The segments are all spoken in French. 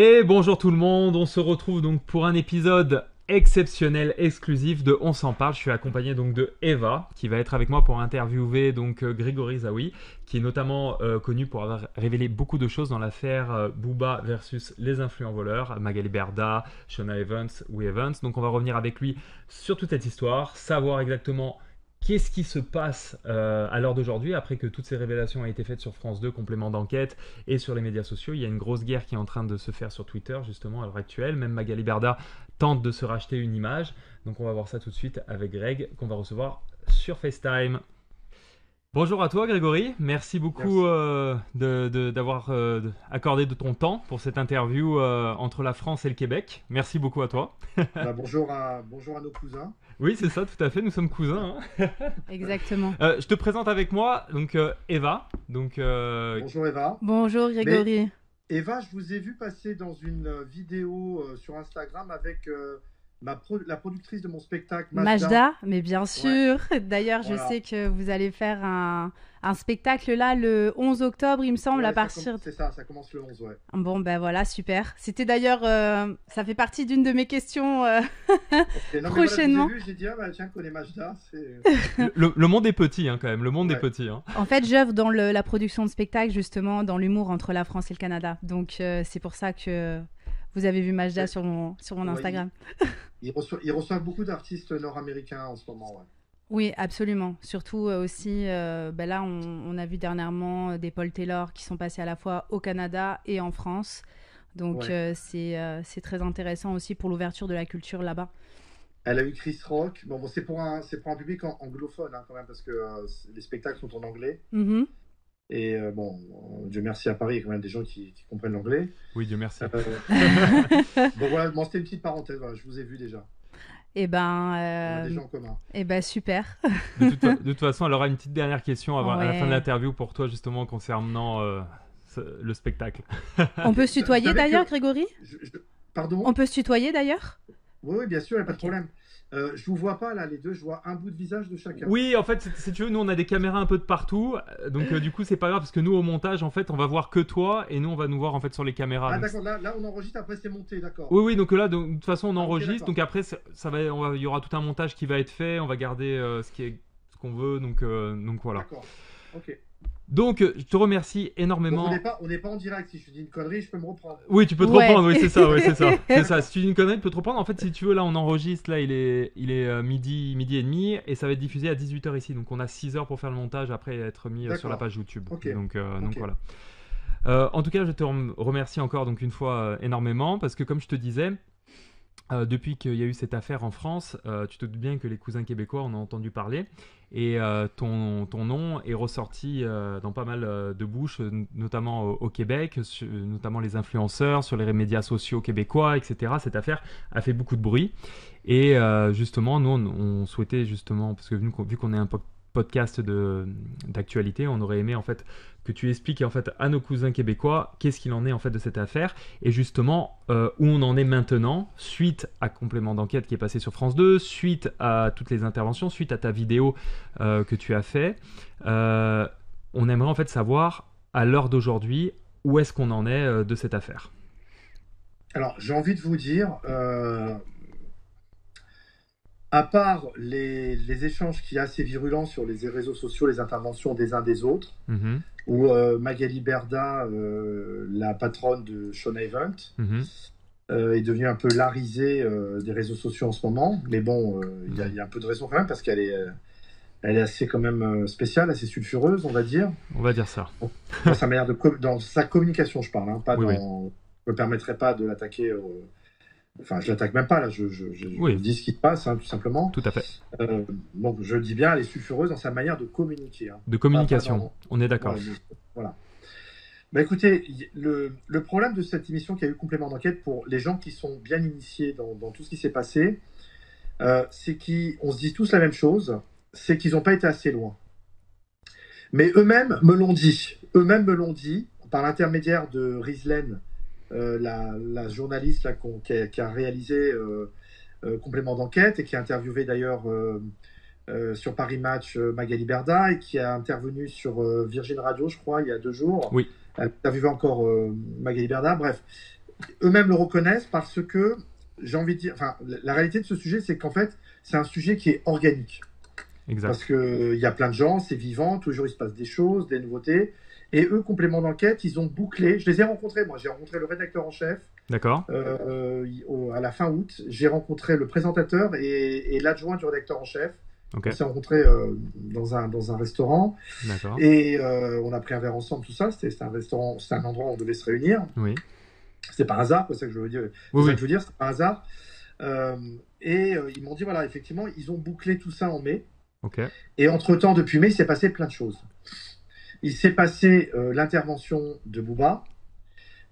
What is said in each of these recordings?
Et bonjour tout le monde, on se retrouve donc pour un épisode exceptionnel, exclusif de On s'en parle. Je suis accompagné donc de Eva qui va être avec moi pour interviewer donc Grégory Zawi, qui est notamment connu pour avoir révélé beaucoup de choses dans l'affaire Booba versus les influents voleurs, Magali Berda, Shona Evans ou Evans. Donc on va revenir avec lui sur toute cette histoire, savoir exactement qu'est-ce qui se passe à l'heure d'aujourd'hui après que toutes ces révélations aient été faites sur France 2, complément d'enquête, et sur les médias sociaux. Il y a une grosse guerre qui est en train de se faire sur Twitter, justement, à l'heure actuelle. Même Magali Berda tente de se racheter une image. Donc on va voir ça tout de suite avec Greg, qu'on va recevoir sur FaceTime. Bonjour à toi Grégory, merci beaucoup d'avoir accordé de ton temps pour cette interview entre la France et le Québec. Merci beaucoup à toi. Bonjour à nos cousins. Oui, c'est ça, tout à fait, nous sommes cousins. Hein. Exactement. Je te présente avec moi donc Eva. Bonjour Eva. Bonjour Grégory. Eva, je vous ai vu passer dans une vidéo sur Instagram avec la productrice de mon spectacle, Majda, mais bien sûr. Ouais. D'ailleurs, voilà. Je sais que vous allez faire un spectacle là le 11 octobre, il me semble, à partir... C'est ça commence le 11, ouais. Bon, ben voilà, super. C'était d'ailleurs, ça fait partie d'une de mes questions okay, non, prochainement. Voilà, j'ai dit, tiens, je connais Majda. Le monde est petit, hein, quand même. Le monde est petit. Hein. En fait, j'œuvre dans la production de spectacles, justement, dans l'humour entre la France et le Canada. Donc, c'est pour ça que vous avez vu Majda sur mon Instagram. Il reçoit beaucoup d'artistes nord-américains en ce moment, ouais. Oui, absolument. Surtout aussi, là, on a vu dernièrement des Paul Taylor qui sont passés à la fois au Canada et en France. Donc, ouais. C'est très intéressant aussi pour l'ouverture de la culture là-bas. Elle a eu Chris Rock. Bon, c'est pour un public anglophone, hein, quand même, parce que les spectacles sont en anglais. Mm-hmm. Et Dieu merci à Paris, il y a quand même des gens qui comprennent l'anglais. Oui, Dieu merci. Donc voilà, c'était une petite parenthèse, voilà, je vous ai vu déjà. On a des gens en commun. Super. De toute façon, elle aura une petite dernière question à la fin de l'interview pour toi, justement, concernant le spectacle. On peut se tutoyer d'ailleurs, Grégory ? Pardon ? On peut se tutoyer d'ailleurs ? Oui, bien sûr, il n'y a pas de problème. Je vous vois pas là, les deux, je vois un bout de visage de chacun. Oui, en fait, si tu veux, nous on a des caméras un peu de partout, donc du coup c'est pas grave parce que nous au montage en fait on va voir que toi et nous on va nous voir en fait sur les caméras. Ah d'accord, là on enregistre, après c'est monté, d'accord. Oui, donc là de toute façon on enregistre, donc après il y aura tout un montage qui va être fait, on va garder ce qu'on veut, donc voilà. D'accord, ok. Donc, je te remercie énormément. Donc, on n'est pas en direct. Si je dis une connerie, je peux me reprendre. Oui, tu peux te reprendre. Oui, c'est ça. C'est ça. Si tu dis une connerie, tu peux te reprendre. En fait, si tu veux, là, on enregistre. Là, il est midi et demi et ça va être diffusé à 18h ici. Donc, on a 6 heures pour faire le montage après être mis sur la page YouTube. Okay. Donc voilà. En tout cas, je te remercie encore donc une fois énormément parce que comme je te disais. Depuis qu'il y a eu cette affaire en France, tu te doutes bien que les cousins québécois en ont entendu parler et ton nom est ressorti dans pas mal de bouches, notamment au Québec, notamment les influenceurs, sur les médias sociaux québécois, etc. Cette affaire a fait beaucoup de bruit et justement, nous on souhaitait justement, parce que vu qu'on est un podcast d'actualité, on aurait aimé en fait que tu expliques en fait à nos cousins québécois qu'est-ce qu'il en est en fait de cette affaire et justement où on en est maintenant suite à complément d'enquête qui est passé sur France 2, suite à toutes les interventions, suite à ta vidéo que tu as fait. On aimerait en fait savoir à l'heure d'aujourd'hui où est-ce qu'on en est de cette affaire. Alors j'ai envie de vous dire à part les échanges qui sont assez virulents sur les réseaux sociaux, les interventions des uns des autres, où Magali Berda, la patronne de Shona Evans, est devenue un peu l'arisée des réseaux sociaux en ce moment. Mais bon, il y a un peu de raison quand même, parce qu'elle est assez quand même spéciale, assez sulfureuse, on va dire. On va dire ça. Dans sa manière dans sa communication, je parle, hein, pas oui. Je ne me permettrai pas de l'attaquer... Enfin, je l'attaque même pas, là, je dis ce qui se passe, hein, tout simplement. Tout à fait. Donc, je dis bien, elle est sulfureuse dans sa manière de communiquer. Hein. De communication, on est d'accord. Voilà. Bah, écoutez, le problème de cette émission qui a eu complément d'enquête, pour les gens qui sont bien initiés dans tout ce qui s'est passé, c'est qu'on se dit tous la même chose, c'est qu'ils n'ont pas été assez loin. Mais eux-mêmes me l'ont dit. Par l'intermédiaire de Rizlen, la journaliste là, qui a réalisé complément d'enquête et qui a interviewé d'ailleurs sur Paris Match Magali Berda et qui a intervenu sur Virgin Radio, je crois, il y a 2 jours. Oui. Elle a interviewé encore Magali Berda. Bref, eux-mêmes le reconnaissent parce que, j'ai envie de dire, enfin, la réalité de ce sujet, c'est qu'en fait, c'est un sujet qui est organique. Exact. Parce qu'il y a plein de gens, c'est vivant, toujours il se passe des choses, des nouveautés. Et eux, complément d'enquête, ils ont bouclé. Je les ai rencontrés, moi. J'ai rencontré le rédacteur en chef. D'accord. À la fin août. J'ai rencontré le présentateur et l'adjoint du rédacteur en chef. Okay. On s'est rencontrés dans un restaurant. D'accord. Et on a pris un verre ensemble, tout ça. C'était un restaurant, c'était un endroit où on devait se réunir. Oui. C'est par hasard, c'est ça que je veux dire. Oui, ça que je veux dire, c'est par hasard. Ils m'ont dit, voilà, effectivement, ils ont bouclé tout ça en mai. Okay. Et entre-temps, depuis mai, il s'est passé plein de choses. Il s'est passé l'intervention de Booba.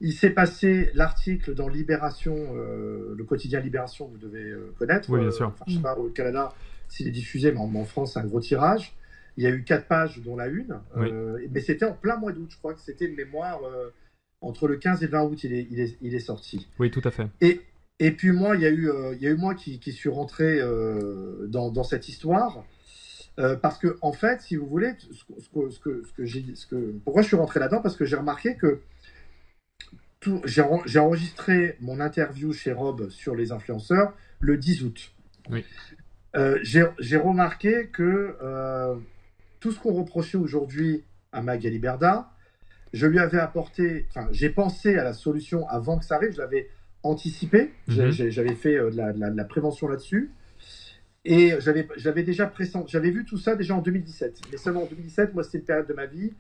Il s'est passé l'article dans Libération, le quotidien Libération, vous devez connaître. Oui, bien sûr. Je ne sais pas au Canada s'il est diffusé, mais en France, c'est un gros tirage. Il y a eu 4 pages, dont la une. Oui. Mais c'était en plein mois d'août. Je crois que c'était de mémoire. Entre le 15 et le 20 août, il est sorti. Oui, tout à fait. Et puis moi, il y a eu moi qui suis rentré dans cette histoire. Parce que, en fait, si vous voulez, pourquoi je suis rentré là-dedans? Parce que j'ai remarqué que j'ai enregistré mon interview chez Rob sur les influenceurs le 10 août. Oui. J'ai remarqué que tout ce qu'on reprochait aujourd'hui à Magali Berda, je lui avais apporté, enfin, j'ai pensé à la solution avant que ça arrive, je l'avais anticipé, j'avais fait de la prévention là-dessus. Et j'avais déjà pressenti, j'avais vu tout ça déjà en 2017. Mais seulement en 2017, moi, c'était une période de ma vie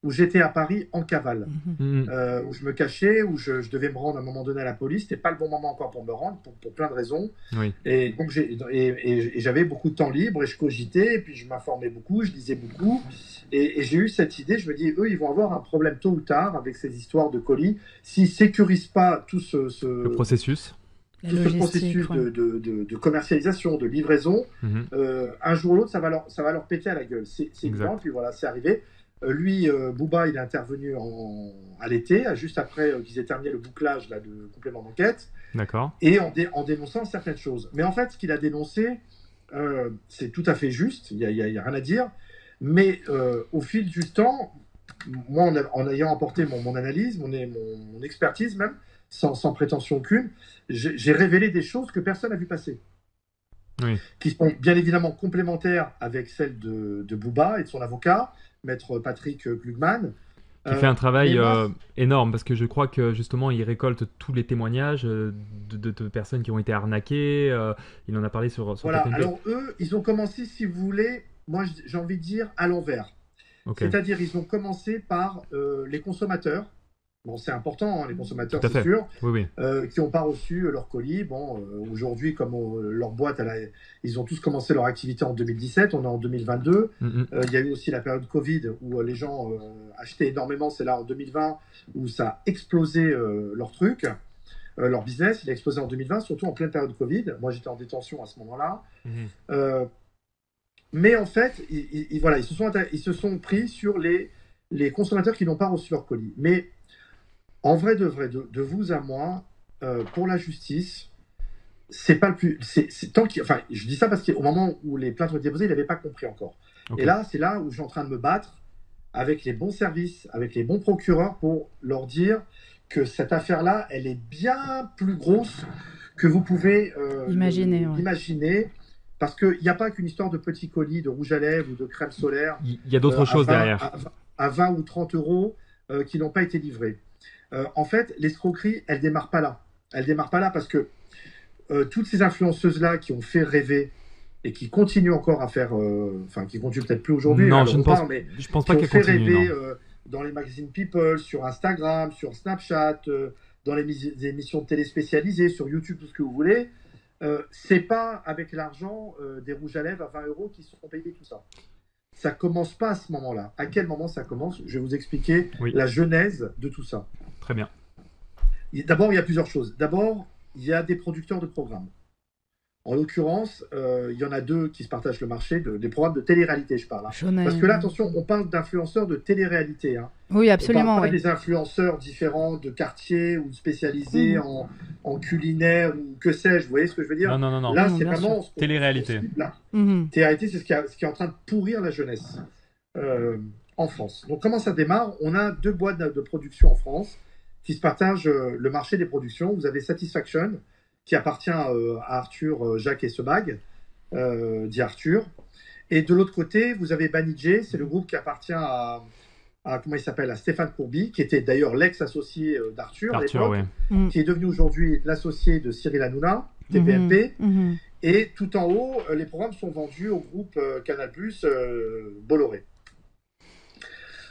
où j'étais à Paris en cavale, où je me cachais, où je devais me rendre à un moment donné à la police. C'était pas le bon moment encore pour me rendre, pour plein de raisons. Oui. Et donc j'avais beaucoup de temps libre et je cogitais, et puis je m'informais beaucoup, je lisais beaucoup. Et j'ai eu cette idée, je me dis, eux, ils vont avoir un problème tôt ou tard avec ces histoires de colis. S'ils sécurisent pas tout le processus. Tout ce processus de commercialisation, de livraison, un jour ou l'autre, ça va leur péter à la gueule. C'est évident, puis voilà, c'est arrivé. Lui, Booba, il est intervenu à l'été, juste après qu'ils aient terminé le bouclage là, de complément d'enquête. D'accord. Et en dénonçant certaines choses. Mais en fait, ce qu'il a dénoncé, c'est tout à fait juste, il n'y a rien à dire. Mais au fil du temps, moi, en ayant apporté mon analyse, mon expertise même, sans prétention aucune, j'ai révélé des choses que personne n'a vu passer. Oui. Qui sont bien évidemment complémentaires avec celles de Booba et de son avocat, maître Patrick Klugman. Qui fait un travail énorme, parce que je crois que justement il récolte tous les témoignages de personnes qui ont été arnaquées. Il en a parlé sur voilà, alors eux, ils ont commencé, si vous voulez, moi j'ai envie de dire à l'envers. Okay. C'est-à-dire ils ont commencé par les consommateurs. Bon, c'est important, hein, les consommateurs, c'est sûr, oui. Qui n'ont pas reçu leur colis. Bon, aujourd'hui, comme leur boîte, ils ont tous commencé leur activité en 2017, on est en 2022. Il y a eu aussi la période Covid où les gens achetaient énormément. C'est là en 2020 où ça a explosé leur truc, leur business. Il a explosé en 2020, surtout en pleine période Covid. Moi, j'étais en détention à ce moment-là. Mais en fait, ils se sont pris sur les consommateurs qui n'ont pas reçu leur colis. Mais en vrai, de vous à moi, pour la justice, c'est pas le plus. Enfin, je dis ça parce qu'au moment où les plaintes ont été déposées, il n'avait pas compris encore. Okay. Et là, c'est là où je suis en train de me battre avec les bons services, avec les bons procureurs pour leur dire que cette affaire-là, elle est bien plus grosse que vous pouvez imaginer. Parce qu'il n'y a pas qu'une histoire de petits colis, de rouge à lèvres ou de crème solaire. Il y a d'autres choses derrière. À 20 ou 30 euros qui n'ont pas été livrés. En fait, l'escroquerie, elle démarre pas là. Elle démarre pas là parce que toutes ces influenceuses-là qui ont fait rêver et qui continuent encore à faire, enfin, qui continuent peut-être plus aujourd'hui. Non, je ne pense pas qu'elles continuent. Qui ont fait rêver dans les magazines People, sur Instagram, sur Snapchat, dans les émissions de télé spécialisées, sur YouTube, tout ce que vous voulez. C'est pas avec l'argent des rouges à lèvres à 20 euros qui seront payés tout ça. Ça commence pas à ce moment-là. À quel moment ça commence? Je vais vous expliquer la genèse de tout ça. Très bien. D'abord, il y a plusieurs choses. D'abord, il y a des producteurs de programmes. En l'occurrence, il y en a 2 qui se partagent le marché, des programmes de télé-réalité, je parle. Hein. Parce que là, attention, on parle d'influenceurs de télé-réalité. Hein. Oui, absolument. On parle pas des influenceurs différents de quartier ou spécialisés en culinaire ou que sais-je. Vous voyez ce que je veux dire? Non. Là, c'est vraiment télé-réalité. Télé-réalité, c'est ce qui est en train de pourrir la jeunesse en France. Donc, comment ça démarre? On a 2 boîtes de production en France qui se partagent le marché des productions. Vous avez Satisfaction, qui appartient à Arthur, Jacques et Sebag, dit Arthur. Et de l'autre côté, vous avez Banijay, c'est le groupe qui appartient à comment il s'appelle, à Stéphane Courby, qui était d'ailleurs l'ex-associé d'Arthur à l'époque, ouais. qui est devenu aujourd'hui l'associé de Cyril Hanouna, TPMP. Et tout en haut, les programmes sont vendus au groupe Canal+, Bolloré.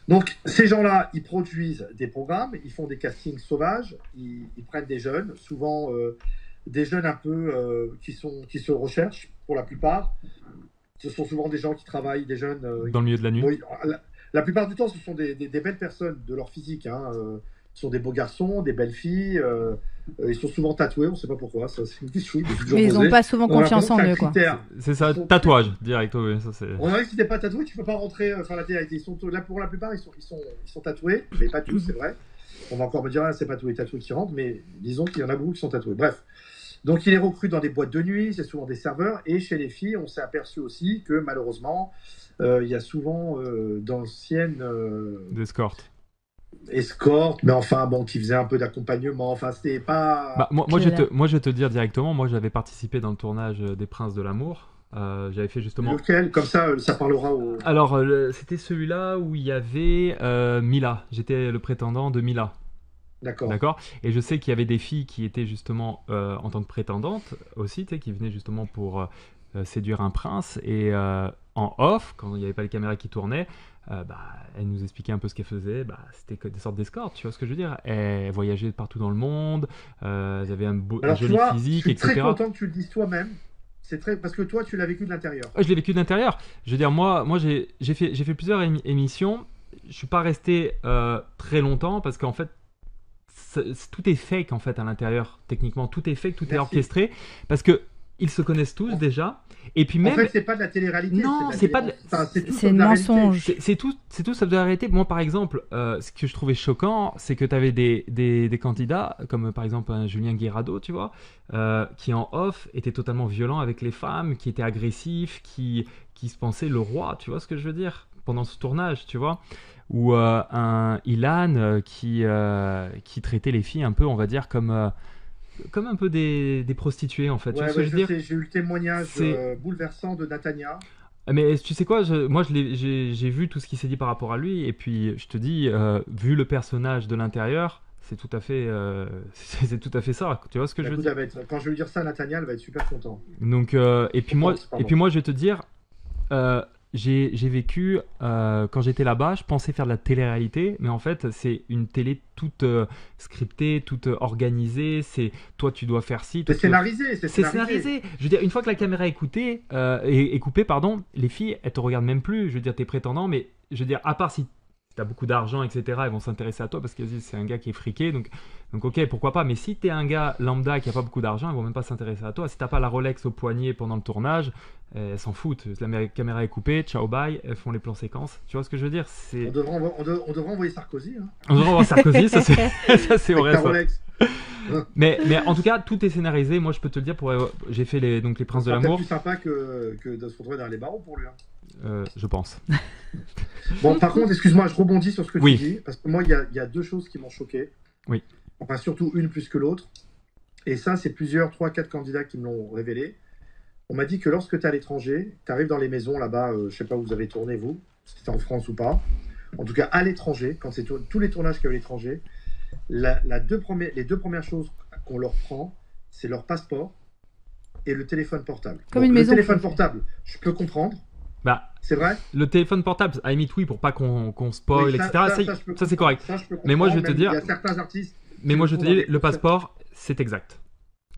Donc, ces gens-là, ils produisent des programmes, ils font des castings sauvages, ils prennent des jeunes, souvent des jeunes un peu qui se recherchent, pour la plupart. Ce sont souvent des gens qui travaillent, des jeunes... dans le milieu de la nuit. La plupart du temps, ce sont des belles personnes de leur physique. Ce sont des beaux garçons, des belles filles. Ils sont souvent tatoués, on ne sait pas pourquoi. Ça, c'est une question. Mais ils n'ont pas souvent confiance en eux, quoi. C'est ça, tatouage, direct. Oui, ça, c'est... On a dit que si t'es pas tatoué, tu peux pas rentrer faire la télé. Là, pour la plupart, ils sont tatoués, mais pas tous, c'est vrai. On va encore me dire, c'est pas tous les tatoués qui rentrent, mais disons qu'il y en a beaucoup qui sont tatoués. Bref. Donc, il les recrute dans des boîtes de nuit, c'est souvent des serveurs. Et chez les filles, on s'est aperçu aussi que malheureusement, il y a souvent d'anciennes escortes, mais enfin, bon, qui faisaient un peu d'accompagnement. Enfin, c'était pas... moi, je vais te dire directement, moi, j'avais participé dans le tournage des Princes de l'amour. J'avais fait justement... Lequel ? Comme ça parlera au... Alors, c'était celui-là où il y avait Mila. J'étais le prétendant de Mila. D'accord. Et je sais qu'il y avait des filles qui étaient justement en tant que prétendantes aussi, qui venaient justement pour séduire un prince. Et en off, quand il n'y avait pas les caméras qui tournaient, elles nous expliquaient un peu ce qu'elles faisaient. C'était des sortes d'escortes, tu vois ce que je veux dire. Elles voyageaient partout dans le monde, elles avaient un joli physique, etc. Je suis très content que tu le dises toi-même. C'est très... Parce que toi, tu l'as vécu de l'intérieur. Je l'ai vécu de l'intérieur. Je veux dire, moi j'ai fait plusieurs émissions. Je ne suis pas resté très longtemps parce qu'en fait, tout est fake en fait à l'intérieur, techniquement. Tout est fake, tout est orchestré. Parce que ils se connaissent tous déjà. Et puis même... En fait, c'est pas de la télé-réalité. Non, c'est pas de... c'est le mensonge. C'est tout sauf de la réalité. Moi, par exemple, ce que je trouvais choquant, c'est que tu avais des candidats, comme par exemple un Julien Guirado, tu vois, qui en off étaient totalement violents avec les femmes, qui étaient agressifs, qui se pensaient le roi, tu vois ce que je veux dire, pendant ce tournage, tu vois. Ou un Ilan qui traitait les filles un peu, on va dire, comme un peu des prostituées en fait. Ouais, tu vois ce que je veux dire. J'ai eu le témoignage bouleversant de Natania. Mais tu sais quoi, j'ai vu tout ce qui s'est dit par rapport à lui, et puis je te dis, vu le personnage de l'intérieur, c'est tout à fait ça. Tu vois ce que je veux dire. Quand je vais lui dire ça à Natania, elle va être super contente. Donc et puis moi, je vais te dire. J'ai vécu, quand j'étais là-bas, je pensais faire de la télé-réalité, mais en fait, c'est une télé toute scriptée, toute organisée. C'est toi, tu dois faire ci. C'est scénarisé. C'est scénarisé. Je veux dire, une fois que la caméra est coupée, les filles, elles te regardent même plus. Je veux dire, t'es prétendant, mais je veux dire, à part si t'as beaucoup d'argent, etc., elles vont s'intéresser à toi parce que c'est un gars qui est friqué. Donc ok, pourquoi pas. Mais si t'es un gars lambda qui a pas beaucoup d'argent, elles vont même pas s'intéresser à toi. Si t'as pas la Rolex au poignet pendant le tournage, elles s'en foutent. La caméra est coupée, ciao bye, elles font les plans séquences. Tu vois ce que je veux dire. On devrait envoyer Sarkozy. On devrait envoyer Sarkozy, ça c'est vrai. Rolex. mais en tout cas, tout est scénarisé. Moi, je peux te le dire, j'ai fait les Princes de l'amour. C'est plus sympa que de se retrouver dans les barreaux pour lui. Je pense. Bon, par contre, excuse-moi, je rebondis sur ce que tu dis, parce que moi, il y a deux choses qui m'ont choqué. Oui. Enfin, surtout une plus que l'autre. Et ça, c'est 3-4 candidats qui me l'ont révélé. On m'a dit que lorsque tu es à l'étranger, tu arrives dans les maisons là-bas, je sais pas où vous avez tourné, vous, si c'était en France ou pas. En tout cas, à l'étranger, quand c'est tous les tournages qu'il y a à l'étranger, les deux premières choses qu'on leur prend, c'est leur passeport et le téléphone portable. Le téléphone portable, je peux comprendre. C'est vrai. Le téléphone portable, à la limite, oui, pour pas qu'on spoil, etc. Ça c'est correct. Mais moi, je vais te dire. Il y a certains artistes. Mais moi, je vais te dire, le passeport, c'est exact.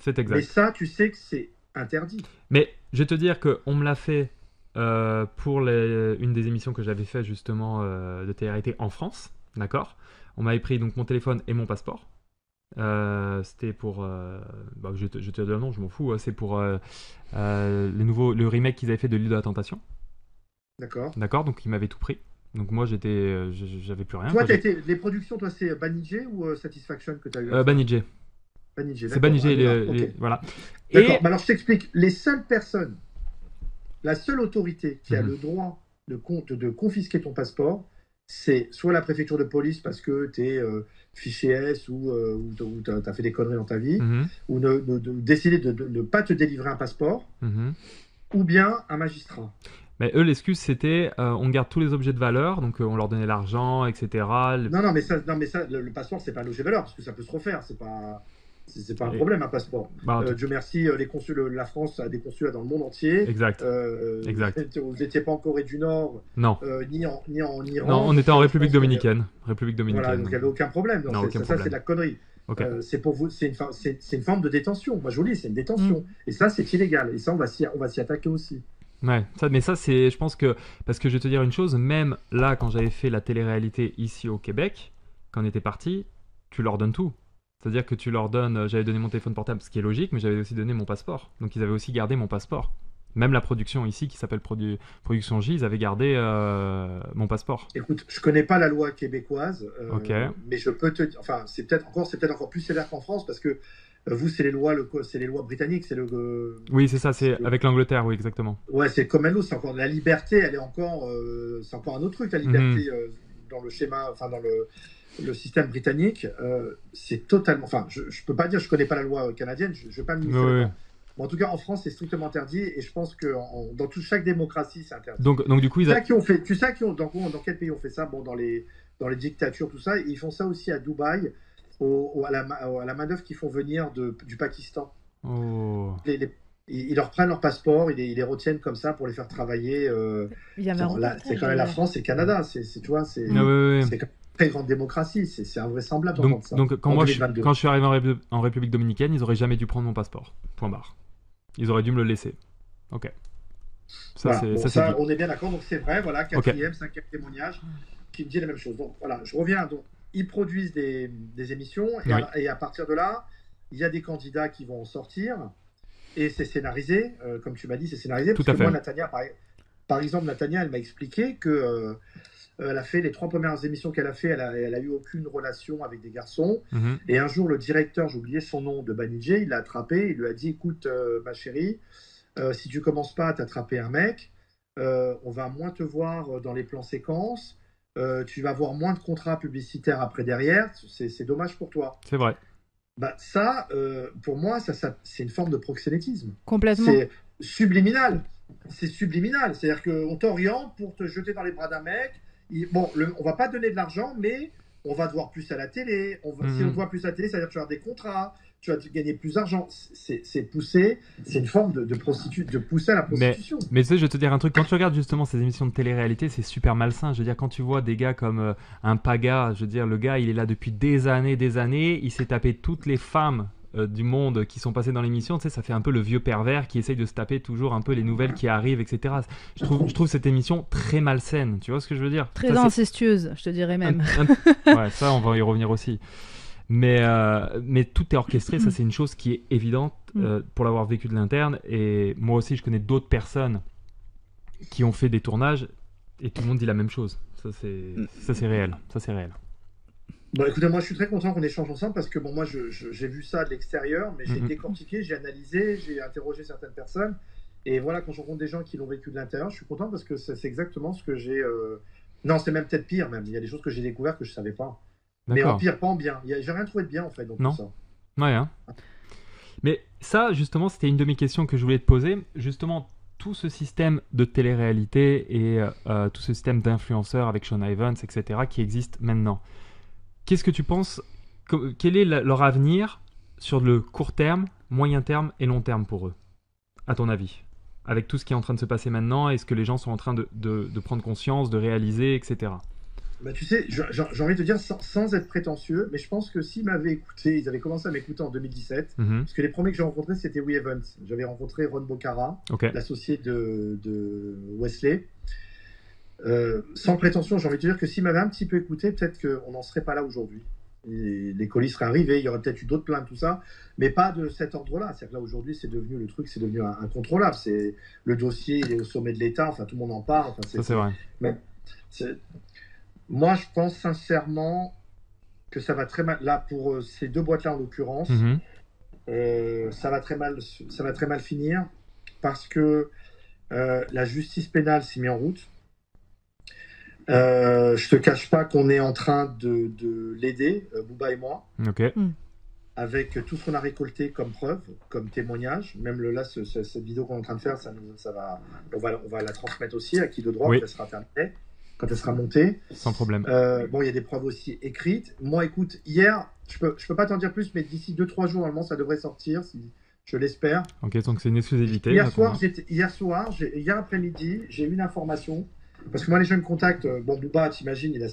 C'est exact. Mais ça, tu sais que c'est interdit. Mais je vais te dire qu'on me l'a fait pour une des émissions que j'avais fait justement de télé-réalité en France. D'accord. On m'avait pris donc mon téléphone et mon passeport. C'était pour je te dis le nom, je m'en fous. C'est pour le remake qu'ils avaient fait de l'île de la Tentation. D'accord, donc ils m'avaient tout pris. Donc moi j'avais plus rien. Toi, les productions, toi, c'est Banijay ou Satisfaction que tu as eu Banijay. C'est Banijay, voilà. D'accord, alors je t'explique. Les seules personnes, la seule autorité qui a le droit de confisquer ton passeport, c'est soit la préfecture de police parce que tu es fiché S ou tu as fait des conneries dans ta vie, ou décider de ne pas te délivrer un passeport, ou bien un magistrat. Mais eux, l'excuse, c'était on garde tous les objets de valeur, donc on leur donnait l'argent, etc. Non, mais ça, le passeport, c'est pas un objet de valeur, parce que ça peut se refaire, c'est pas un problème, un passeport. Dieu merci, la France a des consulats dans le monde entier. Exact. Exact. Vous n'étiez pas en Corée du Nord, non. ni en Iran. Non, on était en République dominicaine. Voilà, donc il n'y avait aucun problème. Donc ça, c'est de la connerie. Okay. C'est pour vous, c'est une forme de détention. Moi, je vous dis, c'est une détention. Et ça, c'est illégal. Et ça, on va s'y attaquer aussi. Ouais, mais ça, c'est, je pense que, parce que je vais te dire une chose, même là, quand j'avais fait la télé-réalité ici au Québec, quand on était parti, tu leur donnes tout. C'est-à-dire que tu leur donnes, j'avais donné mon téléphone portable, ce qui est logique, mais j'avais aussi donné mon passeport. Donc ils avaient aussi gardé mon passeport. Même la production ici, qui s'appelle Production J, ils avaient gardé mon passeport. Écoute, je connais pas la loi québécoise, mais je peux te dire, enfin, c'est peut-être encore plus sévère qu'en France, parce que vous, c'est les lois britanniques, Oui, c'est ça, c'est avec l'Angleterre, oui, exactement. Ouais, c'est comme nous, c'est encore la liberté, elle est encore, c'est encore un autre truc, la liberté dans le schéma, enfin dans le système britannique, c'est totalement, enfin, je peux pas dire, je connais pas la loi canadienne, je vais pas me limiter. Bon, en tout cas, en France, c'est strictement interdit, et je pense que dans chaque démocratie, c'est interdit. Donc du coup, dans quel pays on fait ça? Bon, dans les dictatures, tout ça, ils font ça aussi à Dubaï. À la main-d'œuvre qu'ils font venir du Pakistan. Oh. Ils leur prennent leur passeport, ils les retiennent comme ça pour les faire travailler. C'est quand même la France et le Canada. Tu vois, c'est quand même une très grande démocratie. C'est invraisemblable d'entendre ça. Donc quand je suis arrivé en République dominicaine, ils n'auraient jamais dû prendre mon passeport. Point barre. Ils auraient dû me le laisser. Ok. Ça, on est bien d'accord. Donc c'est vrai. Voilà, cinquième témoignage qui me dit la même chose. Donc voilà, je reviens. Donc ils produisent des émissions et à partir de là, il y a des candidats qui vont en sortir et c'est scénarisé, comme tu m'as dit, c'est scénarisé. Tout parce à que fait. Moi, Natania, par exemple, elle m'a expliqué que elle a fait les 3 premières émissions qu'elle a fait, elle a eu aucune relation avec des garçons. Et un jour, le directeur, j'ai oublié son nom, de Banijé, il l'a attrapé, il lui a dit, écoute, ma chérie, si tu commences pas à t'attraper un mec, on va moins te voir dans les plans séquences. Tu vas avoir moins de contrats publicitaires après derrière, c'est dommage pour toi. C'est vrai. Ça, pour moi, ça, c'est une forme de proxénétisme. Complètement. C'est subliminal. C'est-à-dire qu'on t'oriente pour te jeter dans les bras d'un mec. On va pas donner de l'argent, mais on va te voir plus à la télé. Si on te voit plus à la télé, ça veut dire que tu vas avoir des contrats, tu vas gagner plus d'argent. C'est poussé, c'est une forme de pousser à la prostitution. Mais tu sais, je vais te dire un truc, quand tu regardes justement ces émissions de télé-réalité, c'est super malsain. Je veux dire, quand tu vois des gars comme un Paga, je veux dire, le gars, il est là depuis des années, il s'est tapé toutes les femmes du monde qui sont passées dans l'émission, tu sais, ça fait un peu le vieux pervers qui essaye de se taper toujours un peu les nouvelles qui arrivent, etc. Je trouve cette émission très malsaine, tu vois ce que je veux dire? Très incestueuse, je te dirais même. Ouais, ça, on va y revenir aussi. Mais tout est orchestré, ça c'est une chose qui est évidente pour l'avoir vécu de l'interne. Et moi aussi, je connais d'autres personnes qui ont fait des tournages et tout le monde dit la même chose. Ça c'est réel. Ça c'est réel. Bon, écoutez, moi je suis très content qu'on échange ensemble parce que moi j'ai vu ça de l'extérieur, mais j'ai décortiqué, j'ai analysé, j'ai interrogé certaines personnes. Et voilà, quand je rencontre des gens qui l'ont vécu de l'intérieur, je suis content parce que c'est exactement ce que j'ai. Non, c'est même peut-être pire, même. Il y a des choses que j'ai découvertes que je ne savais pas. Mais en pire, pas en bien. J'ai rien trouvé de bien en fait dans tout ça. Ouais, hein. Mais ça, justement, c'était une de mes questions que je voulais te poser. Justement, tout ce système de télé-réalité et tout ce système d'influenceurs avec Sean Evans, etc., qui existe maintenant. Qu'est-ce que tu penses? Quel est leur avenir sur le court terme, moyen terme et long terme pour eux, à ton avis? Avec tout ce qui est en train de se passer maintenant, est-ce que les gens sont en train de prendre conscience, de réaliser, etc. Tu sais, j'ai envie de te dire sans être prétentieux, mais je pense que s'ils m'avaient écouté, ils avaient commencé à m'écouter en 2017, parce que les premiers que j'ai rencontrés, c'était Wee Evans. J'avais rencontré Ron Bocara, l'associé de Wesley. Sans prétention, j'ai envie de te dire que s'ils m'avaient un petit peu écouté, peut-être qu'on n'en serait pas là aujourd'hui. Les colis seraient arrivés, il y aurait peut-être eu d'autres plaintes, tout ça, mais pas de cet ordre-là. C'est-à-dire que là, aujourd'hui, c'est devenu incontrôlable. Le dossier, il est au sommet de l'État, enfin, tout le monde en parle. Ça, c'est vrai. Mais moi, je pense sincèrement que ça va très mal. Là, pour ces 2 boîtes-là, en l'occurrence, ça va très mal finir parce que la justice pénale s'est mise en route. Je te cache pas qu'on est en train de l'aider, Booba et moi, Ok. avec tout ce qu'on a récolté comme preuve, comme témoignage. Même là, cette vidéo qu'on est en train de faire, on va la transmettre aussi à qui de droit Oui. quand elle sera terminée, quand elle sera montée. Sans problème. Bon, il y a des preuves aussi écrites. Moi, écoute, hier, je peux pas t'en dire plus, mais d'ici 2-3 jours, normalement, ça devrait sortir, si je l'espère. Ok, donc c'est une exclusivité. Hier après-midi, j'ai eu une information. Parce que moi, les gens me contactent. Bon, Booba, t'imagines, il a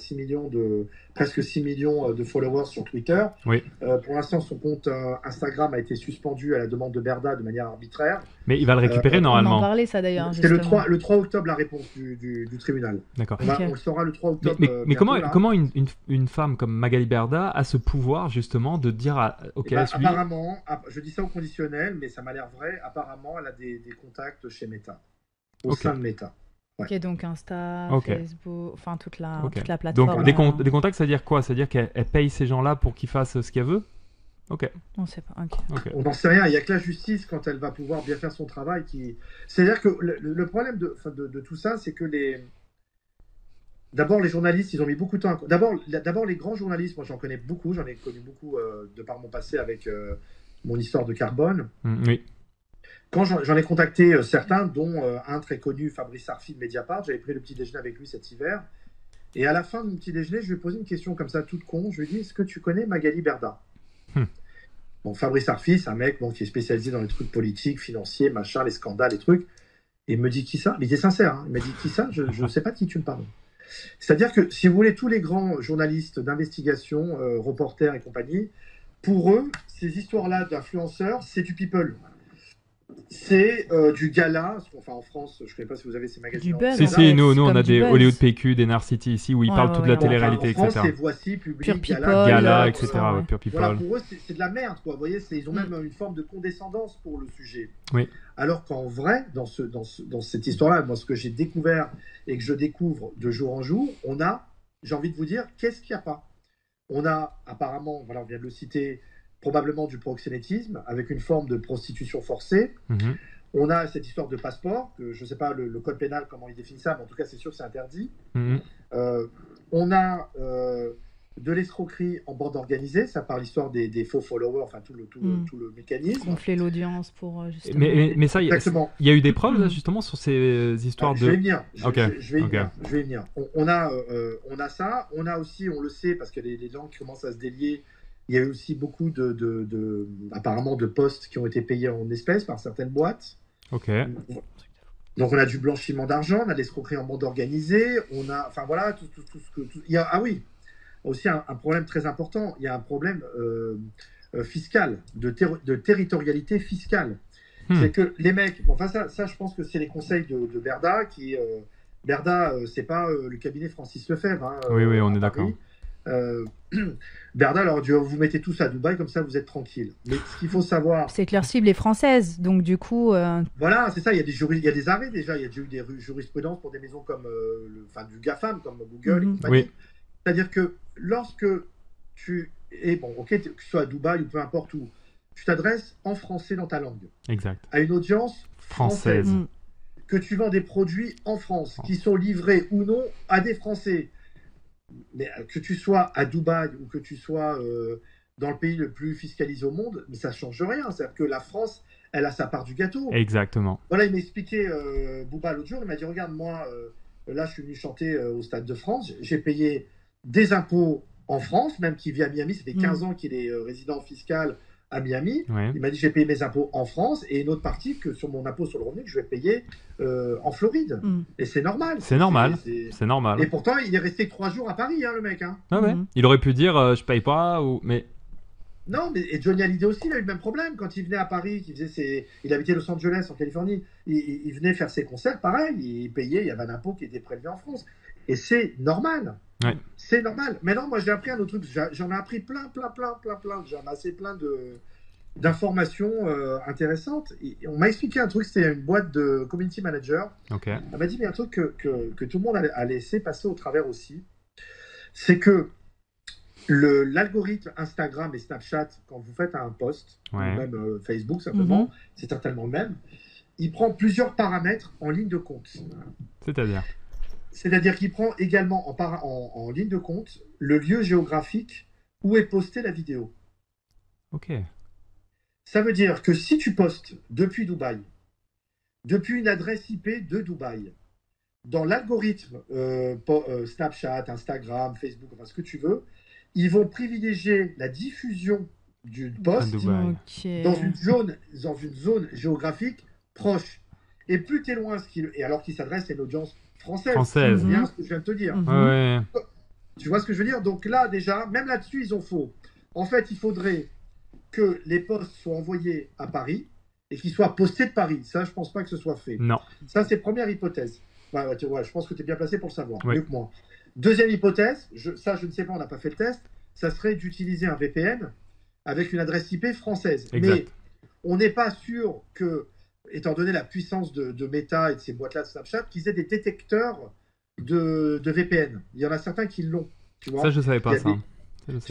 presque 6 millions de followers sur Twitter. Oui. Pour l'instant, son compte Instagram a été suspendu à la demande de Berda de manière arbitraire. Mais il va le récupérer normalement. On en parlait ça d'ailleurs. C'est le 3 octobre la réponse du tribunal. D'accord. On le saura le 3 octobre. Mais comment une femme comme Magali Berda a ce pouvoir justement de dire ok, apparemment, je dis ça au conditionnel, mais ça m'a l'air vrai. Apparemment, elle a des contacts chez Meta, au sein de Meta. Ouais. Ok, donc Insta, Facebook, enfin toute la plateforme. Donc des contacts, ça veut dire quoi? Ça veut dire qu'elle paye ces gens-là pour qu'ils fassent ce qu'elle veut? Ok. On ne sait pas. Okay. On n'en sait rien. Il n'y a que la justice, quand elle va pouvoir bien faire son travail, qui. C'est-à-dire que le problème de tout ça, c'est que D'abord, les journalistes, ils ont mis beaucoup de temps. D'abord, les grands journalistes, moi j'en connais beaucoup, j'en ai connu beaucoup de par mon passé avec mon histoire de carbone. Oui. Quand j'en ai contacté certains, dont un très connu, Fabrice Arfi de Mediapart, j'avais pris le petit déjeuner avec lui cet hiver. Et à la fin de mon petit déjeuner, je lui ai posé une question comme ça, toute con. Je lui ai dit, est-ce que tu connais Magali Berda? Bon, Fabrice Arfi, c'est un mec qui est spécialisé dans les trucs politiques, financiers, machin, les scandales, les trucs. Et il me dit, qui ça? Mais il était sincère, hein. Il m'a dit, qui ça? Je ne sais pas de qui tu me parles. C'est-à-dire que, si vous voulez, tous les grands journalistes d'investigation, reporters et compagnie, pour eux, ces histoires-là d'influenceurs, c'est du people. C'est du gala, enfin en France, je ne sais pas si vous avez ces magazines. Si, nous on a des Hollywood PQ, des Narcity ici, où ils parlent toute de la télé-réalité, etc. En France, c'est Voici, Public, Gala, etc. Pure People. Voilà, pour eux, c'est de la merde, quoi. Vous voyez, ils ont même une forme de condescendance pour le sujet. Oui. Alors qu'en vrai, dans cette histoire-là, moi, ce que j'ai découvert et que je découvre de jour en jour, on a, j'ai envie de vous dire, qu'est-ce qu'il n'y a pas? On a apparemment, voilà, on vient de le citer, probablement du proxénétisme, avec une forme de prostitution forcée. Mm-hmm. On a cette histoire de passeport, que je ne sais pas le code pénal, comment il définit ça, mais en tout cas, c'est sûr que c'est interdit. Mm-hmm. On a de l'escroquerie en bande organisée, ça par l'histoire des faux followers, enfin tout le mécanisme. On fait l'audience pour justement... Mais ça, il y a eu des preuves là, justement sur ces histoires Je vais y venir. Je vais y venir. On a ça. On a aussi, on le sait, parce que les gens qui commencent à se délier, il y a eu aussi beaucoup apparemment de postes qui ont été payés en espèces par certaines boîtes. Ok. Donc on a du blanchiment d'argent, on a de l'escroquerie en bande organisée, on a, enfin voilà, tout ce que... Il y a, ah oui, aussi un problème très important, il y a un problème fiscal, de territorialité fiscale. C'est que les mecs, bon, enfin ça je pense que c'est les conseils de Berda, Berda, c'est pas le cabinet Francis Lefebvre. Hein, oui, on est d'accord. Berda leur dit vous mettez tous à Dubaï, comme ça vous êtes tranquille. Mais ce qu'il faut savoir, c'est que leur cible est française, donc du coup voilà, c'est ça, il y a des arrêts déjà, il y a déjà eu des jurisprudences pour des maisons comme du GAFAM, comme Google et compagnie. Oui. C'est-à-dire que lorsque tu es, que tu sois à Dubaï ou peu importe où, tu t'adresses en français dans ta langue. Exact. À une audience française. Que tu vends des produits en France, qui sont livrés ou non à des Français. Mais que tu sois à Dubaï ou que tu sois dans le pays le plus fiscalisé au monde, mais ça ne change rien. C'est-à-dire que la France, elle a sa part du gâteau. Exactement. Voilà, il m'a expliqué, Booba, l'autre jour, il m'a dit, regarde, moi, là, je suis venu chanter au Stade de France, j'ai payé des impôts en France, même qui vit à Miami, ça fait 15 ans qu'il est résident fiscal à Miami. Ouais. Il m'a dit, j'ai payé mes impôts en France, et une autre partie que sur mon impôt sur le revenu, que je vais payer en Floride. Et c'est normal. C'est normal. C'est normal. Et pourtant, il est resté 3 jours à Paris, hein, le mec. Hein. Ah ouais. Il aurait pu dire, je paye pas, mais... Non, mais et Johnny Hallyday aussi, il a eu le même problème. Quand il venait à Paris, il habitait Los Angeles, en Californie, il venait faire ses concerts, pareil, il payait, il y avait un impôt qui était prélevé en France. Et c'est normal. Ouais. C'est normal. Mais non, moi j'ai appris un autre truc. J'en ai appris plein. J'ai amassé plein d'informations intéressantes. Et on m'a expliqué un truc, c'était une boîte de community manager. Okay. Elle m'a dit, mais un truc que tout le monde a laissé passer au travers aussi, c'est que l'algorithme Instagram et Snapchat, quand vous faites un post, ou même Facebook simplement, c'est certainement le même, il prend plusieurs paramètres en ligne de compte. C'est-à-dire C'est-à-dire qu'il prend également en ligne de compte le lieu géographique où est postée la vidéo. Ok. Ça veut dire que si tu postes depuis Dubaï, depuis une adresse IP de Dubaï, dans l'algorithme Snapchat, Instagram, Facebook, enfin ce que tu veux, ils vont privilégier la diffusion du post dans une zone géographique proche. Et plus tu es loin, et alors qu'il s'adresse à une audience française. C'est bien ce que je viens de te dire. Ouais. Tu vois ce que je veux dire? Donc là, déjà, même là-dessus, ils ont faux. En fait, il faudrait que les posts soient envoyés à Paris et qu'ils soient postés de Paris. Ça, je pense pas que ce soit fait. Non. Ça, c'est première hypothèse. Je pense que tu es bien placé pour le savoir, oui. mieux que moi. Deuxième hypothèse, je ne sais pas, on n'a pas fait le test, ça serait d'utiliser un VPN avec une adresse IP française. Exact. Mais on n'est pas sûr que, étant donné la puissance de Meta et de ces boîtes-là de Snapchat, qu'ils aient des détecteurs de VPN. Il y en a certains qui l'ont. Tu vois, ça, je ne savais pas ça.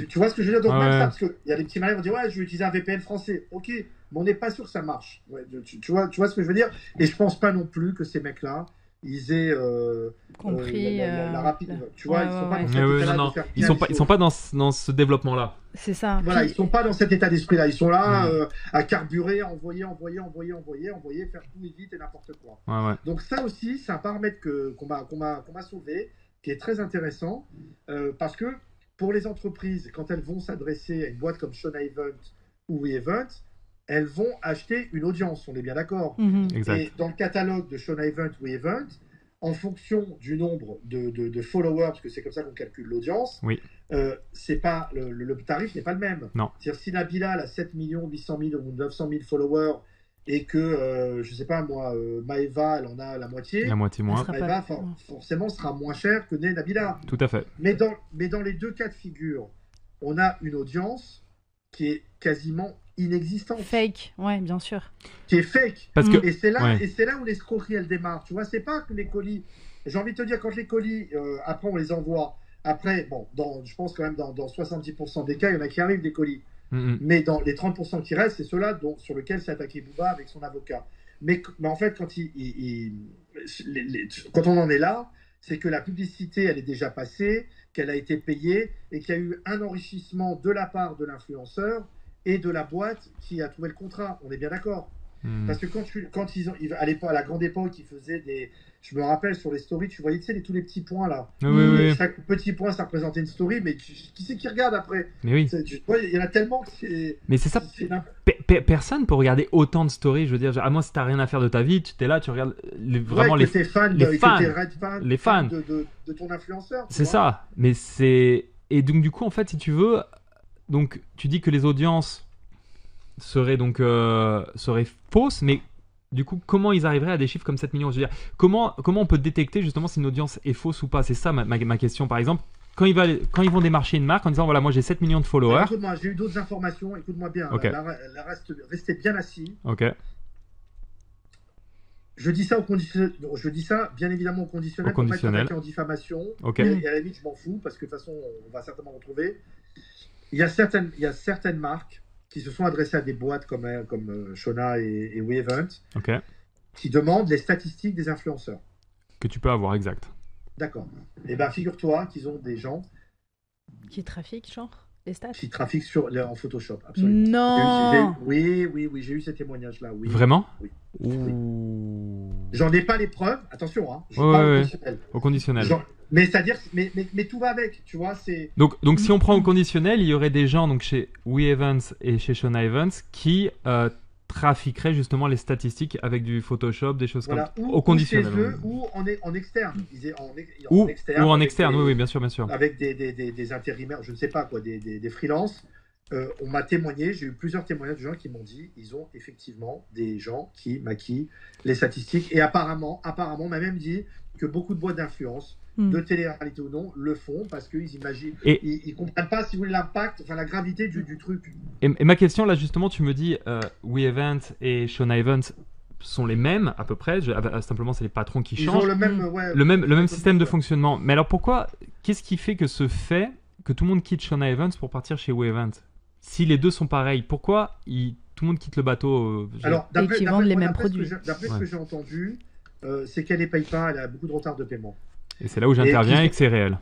Tu vois ce que je veux dire? Donc, même ça, parce qu'il y a des petits malins qui vont dire ouais, je vais utiliser un VPN français. Ok, mais on n'est pas sûr que ça marche. Ouais, tu vois ce que je veux dire? Et je pense pas non plus que ces mecs-là, ils aient compris la rapide. Tu vois, ils sont pas dans ce développement-là. C'est ça. Voilà, ils sont pas dans cet état d'esprit-là. Ils sont là à carburer, à envoyer, faire tout et vite et n'importe quoi. Ouais. Donc ça aussi, c'est un paramètre qu'on m'a soulevé, qui est très intéressant, parce que pour les entreprises, quand elles vont s'adresser à une boîte comme Shona Event ou WeEvent, elles vont acheter une audience, on est bien d'accord. Exact. Et dans le catalogue de Shona Event ou WeEvent, en fonction du nombre de followers, parce que c'est comme ça qu'on calcule l'audience, c'est pas le tarif n'est pas le même. Non. C'est-à-dire si Nabila a 7 800 000 ou 900 000 followers et que, je sais pas moi, Maëva, elle en a la moitié. La moitié moins. Maëva, forcément, sera moins cher que Nabila. Tout à fait. Mais dans les deux cas de figure, on a une audience qui est quasiment inexistante. Fake, ouais, bien sûr. Qui est fake. Parce que... Et c'est là où l'escroquerie, elle démarre. Tu vois, c'est pas que les colis... J'ai envie de te dire, quand les colis, après, on les envoie. Après, bon, je pense quand même dans 70% des cas, il y en a qui arrivent des colis. Mais dans les 30% qui restent, c'est ceux-là sur lesquels s'est attaqué Booba avec son avocat. Mais en fait, quand on en est là, c'est que la publicité, elle est déjà passée, qu'elle a été payée et qu'il y a eu un enrichissement de la part de l'influenceur et de la boîte qui a trouvé le contrat. On est bien d'accord. Parce que quand ils à la grande époque, ils faisaient des... Je me rappelle sur les stories, tu voyais, tu sais, tous les petits points là. Oui. Chaque petit point, ça représentait une story, mais qui c'est qui regarde après? Mais oui. Il y en a tellement que c'est... Mais c'est ça. Personne peut regarder autant de stories. Je veux dire, à moins si t'as rien à faire de ta vie, tu t'es là, tu regardes vraiment les fans, les fans de ton influenceur. C'est ça. Mais c'est... Et donc du coup, en fait, si tu veux, donc tu dis que les audiences seraient fausses, mais du coup, comment ils arriveraient à des chiffres comme 7 millions? Je veux dire, comment on peut détecter justement si une audience est fausse ou pas? C'est ça ma question. Par exemple, quand ils vont démarcher une marque en disant voilà, moi j'ai 7 millions de followers. Alors, écoute-moi, j'ai eu d'autres informations, écoute-moi bien. Okay. Restez bien assis. Ok. Je dis ça bien évidemment au conditionnel. Pour pas être attaqué en diffamation. Okay. Et à la limite, je m'en fous parce que de toute façon, on va certainement retrouver. Il y a certaines marques qui se sont adressées à des boîtes comme Shona et WeEvent, qui demandent les statistiques des influenceurs. Que tu peux avoir, exact. D'accord. Eh bien, figure-toi qu'ils ont des gens... Qui trafiquent, genre les stats? Qui trafiquent en Photoshop, absolument. Non. Oui, j'ai eu ces témoignages-là. Oui. Vraiment? Oui. Oui. J'en ai pas les preuves, attention, hein. Au conditionnel. Mais c'est-à-dire, mais tout va avec, tu vois, c'est... Donc si on prend au conditionnel, il y aurait des gens donc chez WeEvent et chez Shona Events qui trafiqueraient justement les statistiques avec du Photoshop, des choses comme ça. Au conditionnel. Ou chez eux, ou en externe. Ou en externe, oui, bien sûr. Avec des intérimaires, je ne sais pas quoi, des freelances. On m'a témoigné, j'ai eu plusieurs témoignages de gens qui m'ont dit ils ont effectivement des gens qui maquillent les statistiques. Et apparemment, on m'a même dit que beaucoup de boîtes d'influence, de télé-réalité ou non, le font parce qu'ils imaginent, ils comprennent pas, si vous voulez, l'impact, enfin la gravité du truc. Et ma question là, justement, tu me dis WeEvent et Shona Events sont les mêmes à peu près, simplement c'est les patrons qui changent. Ils ont le même système de fonctionnement. Mais alors pourquoi, qu'est-ce qui fait que tout le monde quitte Shona Events pour partir chez WeEvent? Si les deux sont pareils, pourquoi tout le monde quitte le bateau Alors, qui vendent les mêmes produits. D'après ce que j'ai entendu, c'est qu'elle ne paye pas, elle a beaucoup de retard de paiement. Et c'est là où j'interviens et que c'est réel.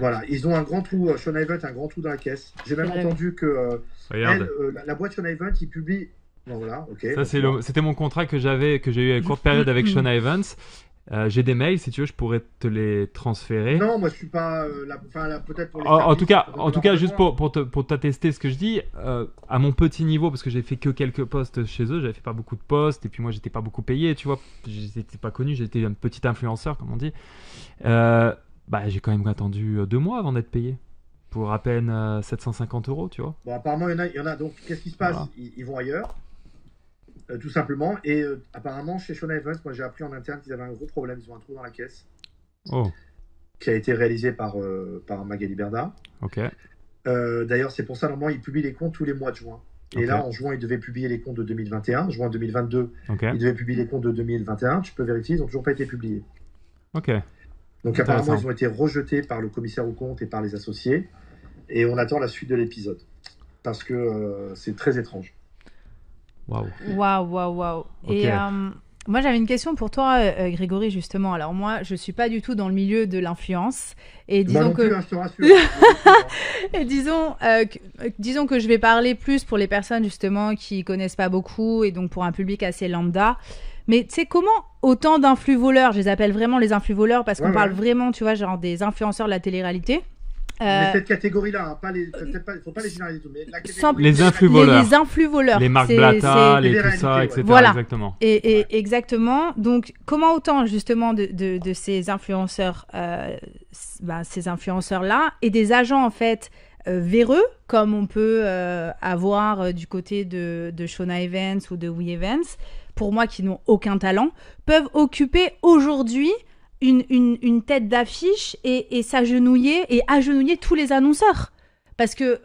Voilà, ils ont un grand trou, Sean Event, un grand trou dans la caisse. J'ai même entendu que la boîte Sean Event, ils publient. Bon, voilà, ok. Ça, c'était mon contrat que j'ai eu à courte période avec Sean Evans. J'ai des mails, si tu veux, je pourrais te les transférer. Non, moi je suis pas peut-être pour les en tout cas, juste pour t'attester ce que je dis, à mon petit niveau, parce que j'ai fait que quelques posts chez eux, j'avais fait pas beaucoup de posts, et puis moi j'étais pas beaucoup payé, tu vois, j'étais pas connu, j'étais un petit influenceur, comme on dit. J'ai quand même attendu 2 mois avant d'être payé, pour à peine 750 €, tu vois. Bon, apparemment il y en a, donc qu'est-ce qui se passe? Voilà. Ils vont ailleurs. Tout simplement, et apparemment chez Sean Evans, moi j'ai appris en interne qu'ils avaient un gros problème, ils ont un trou dans la caisse qui a été réalisé par Magali Berda. Ok. D'ailleurs c'est pour ça normalement ils publient les comptes tous les mois de juin, et là en juin ils devaient publier les comptes de 2021, juin 2022 ils devaient publier les comptes de 2021, tu peux vérifier, ils n'ont toujours pas été publiés. Ok. Donc apparemment ils ont été rejetés par le commissaire aux comptes et par les associés, et on attend la suite de l'épisode, parce que c'est très étrange. Waouh. Okay. Et moi, j'avais une question pour toi, Grégory, justement. Alors moi, je suis pas du tout dans le milieu de l'influence. Et disons moi non plus, je te rassure. Et disons que je vais parler plus pour les personnes, justement, qui connaissent pas beaucoup, et donc pour un public assez lambda. Mais tu sais, comment autant d'influx voleurs, je les appelle vraiment les influx voleurs, parce qu'on parle vraiment, tu vois, genre des influenceurs de la télé-réalité. Mais cette catégorie-là, faut pas les généraliser tout, mais la catégorie... Les influx voleurs. Les influx voleurs. Les Marc Blatta, les tout ça, etc. Voilà. Exactement. Et exactement. Donc, comment autant, justement, de ces influenceurs, ces influenceurs-là, et des agents, en fait, véreux, comme on peut avoir du côté de Shona Evans ou de We Evans, pour moi, qui n'ont aucun talent, peuvent occuper aujourd'hui une tête d'affiche et s'agenouiller et agenouiller tous les annonceurs. Parce que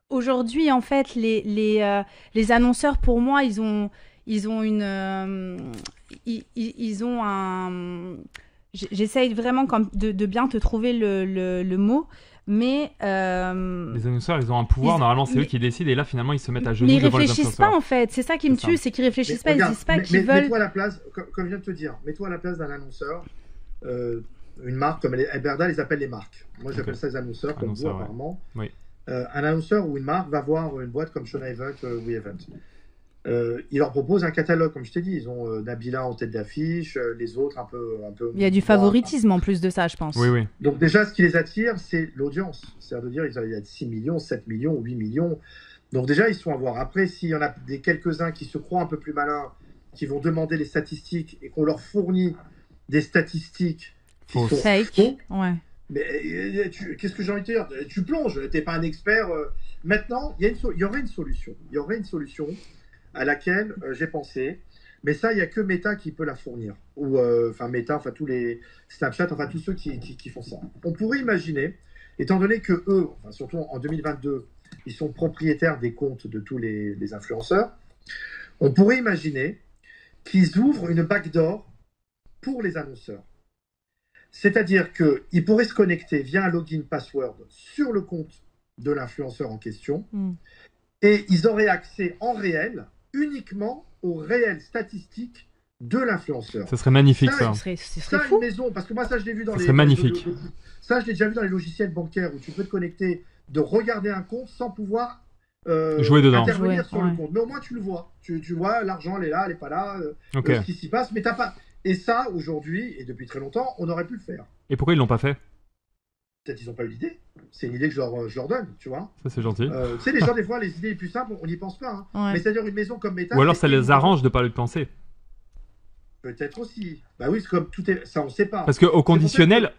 aujourd'hui, en fait, les annonceurs, pour moi, ils ont un... J'essaye vraiment de bien te trouver le mot, mais... Les annonceurs, ils ont un pouvoir, normalement c'est eux qui décident, et là finalement ils se mettent à genoux devant les influenceurs. Mais ils réfléchissent pas en fait, c'est ça qui me tue, c'est qu'ils réfléchissent pas, ils disent pas qu'ils veulent... Mets-toi à la place, comme je viens de te dire, mets-toi à la place d'un annonceur, une marque comme Berda les appelle les marques. Moi j'appelle ça les annonceurs, comme vous apparemment. Oui. Un annonceur ou une marque va voir une boîte comme Sean Event, We Event. Il leur propose un catalogue, comme je t'ai dit. Ils ont Nabila en tête d'affiche, les autres un peu. Il y a du favoritisme en plus de ça, je pense. Oui. Donc déjà, ce qui les attire, c'est l'audience. C'est-à-dire de dire il y a 6 millions, 7 millions, 8 millions. Donc déjà, ils sont à voir. Après, s'il y en a quelques-uns qui se croient un peu plus malins, qui vont demander les statistiques et qu'on leur fournit des statistiques qui sont faux, mais qu'est-ce que j'ai envie de dire? Tu plonges, t'es pas un expert. Maintenant, il y aurait une solution. Il y aurait une solution à laquelle j'ai pensé, mais ça, il n'y a que Meta qui peut la fournir. Ou Meta, tous les Snapchat, tous ceux qui font ça. On pourrait imaginer, étant donné que eux, surtout en 2022, ils sont propriétaires des comptes de tous les influenceurs, on pourrait imaginer qu'ils ouvrent une backdoor pour les annonceurs. C'est-à-dire qu'ils pourraient se connecter via un login password sur le compte de l'influenceur en question, et ils auraient accès en réel uniquement aux réelles statistiques de l'influenceur. Ça serait magnifique, ça. Ce serait fou. Une maison, parce que moi, ça, je l'ai vu dans ça serait magnifique. Ça, je l'ai déjà vu dans les logiciels bancaires où tu peux te connecter, de regarder un compte sans pouvoir jouer dedans. Intervenir sur le compte. Mais au moins, tu le vois. Tu vois, l'argent, elle est là, elle n'est pas là, ce qui s'y passe, mais t'as pas... Et ça, aujourd'hui, et depuis très longtemps, on aurait pu le faire. Et pourquoi ils l'ont pas fait? Peut-être qu'ils n'ont pas eu l'idée. C'est une idée que je leur donne, tu vois. Ça, c'est gentil. Tu sais, les gens, des fois, les idées les plus simples, on n'y pense pas. Mais c'est-à-dire une maison comme Meta... Ou alors ça les arrange de ne pas le penser. Peut-être aussi. Bah oui, c'est comme tout est... Ça, on ne sait pas. Parce qu'au conditionnel,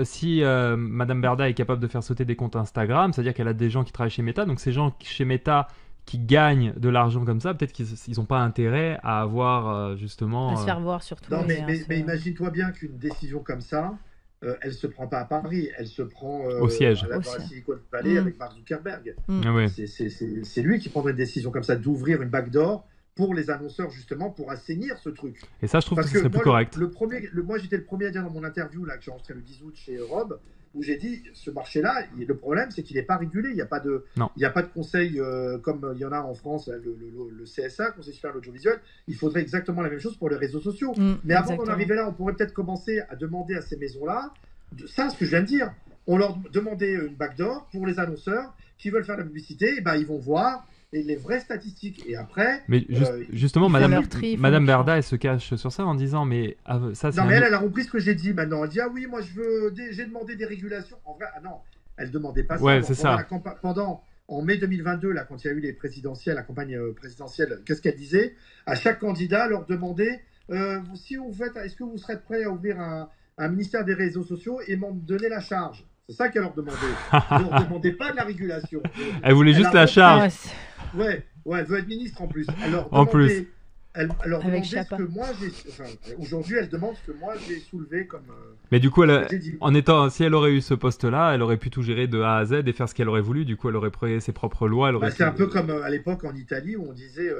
si Madame Berda est capable de faire sauter des comptes Instagram, c'est-à-dire qu'elle a des gens qui travaillent chez Meta, donc ces gens chez Meta qui gagnent de l'argent comme ça, peut-être qu'ils n'ont pas intérêt à avoir justement... À se faire voir surtout. Non, mais imagine-toi bien qu'une décision comme ça, elle ne se prend pas à Paris, elle se prend au siège. À la Silicon Valley avec Mark Zuckerberg. Ouais. C'est lui qui prendrait une décision comme ça, d'ouvrir une backdoor pour les annonceurs, justement, pour assainir ce truc. Et ça, je trouve que ce serait plus correct. Moi, j'étais le premier à dire dans mon interview là, que j'ai enregistré le 10 août chez Rob, où j'ai dit, ce marché-là, le problème, c'est qu'il n'est pas régulé. Il n'y a pas de conseil comme il y en a en France, le CSA, Conseil supérieur de l'audiovisuel. Il faudrait exactement la même chose pour les réseaux sociaux. Mais avant d'en arriver là, on pourrait peut-être commencer à demander à ces maisons-là, ça, ce que je viens de dire, on leur demandait une backdoor pour les annonceurs qui veulent faire la publicité, et ben, ils vont voir les vraies statistiques. Et après... Mais justement, Madame Berda, elle se cache sur ça en disant, mais ça, c'est... Non, mais elle a repris ce que j'ai dit maintenant. Elle dit, ah oui, moi, j'ai demandé des régulations. En vrai, ah non, elle ne demandait pas ça. Ouais, c'est ça. En mai 2022, là, quand il y a eu les présidentielles, la campagne présidentielle, qu'est-ce qu'elle disait? À chaque candidat, leur demandait, est-ce que vous serez prêt à ouvrir un ministère des réseaux sociaux et m'en donner la charge? C'est ça qu'elle leur demandait. Elle ne leur demandait pas de la régulation. Elle voulait juste la charge. Ouais, elle veut être ministre en plus. Elle leur demandait, elle leur demandait ce que moi j'ai. Aujourd'hui, elle demande ce que moi j'ai soulevé comme. Mais du coup, si elle aurait eu ce poste-là, elle aurait pu tout gérer de A à Z et faire ce qu'elle aurait voulu. Du coup, elle aurait pris ses propres lois. C'est un peu comme à l'époque en Italie où on disait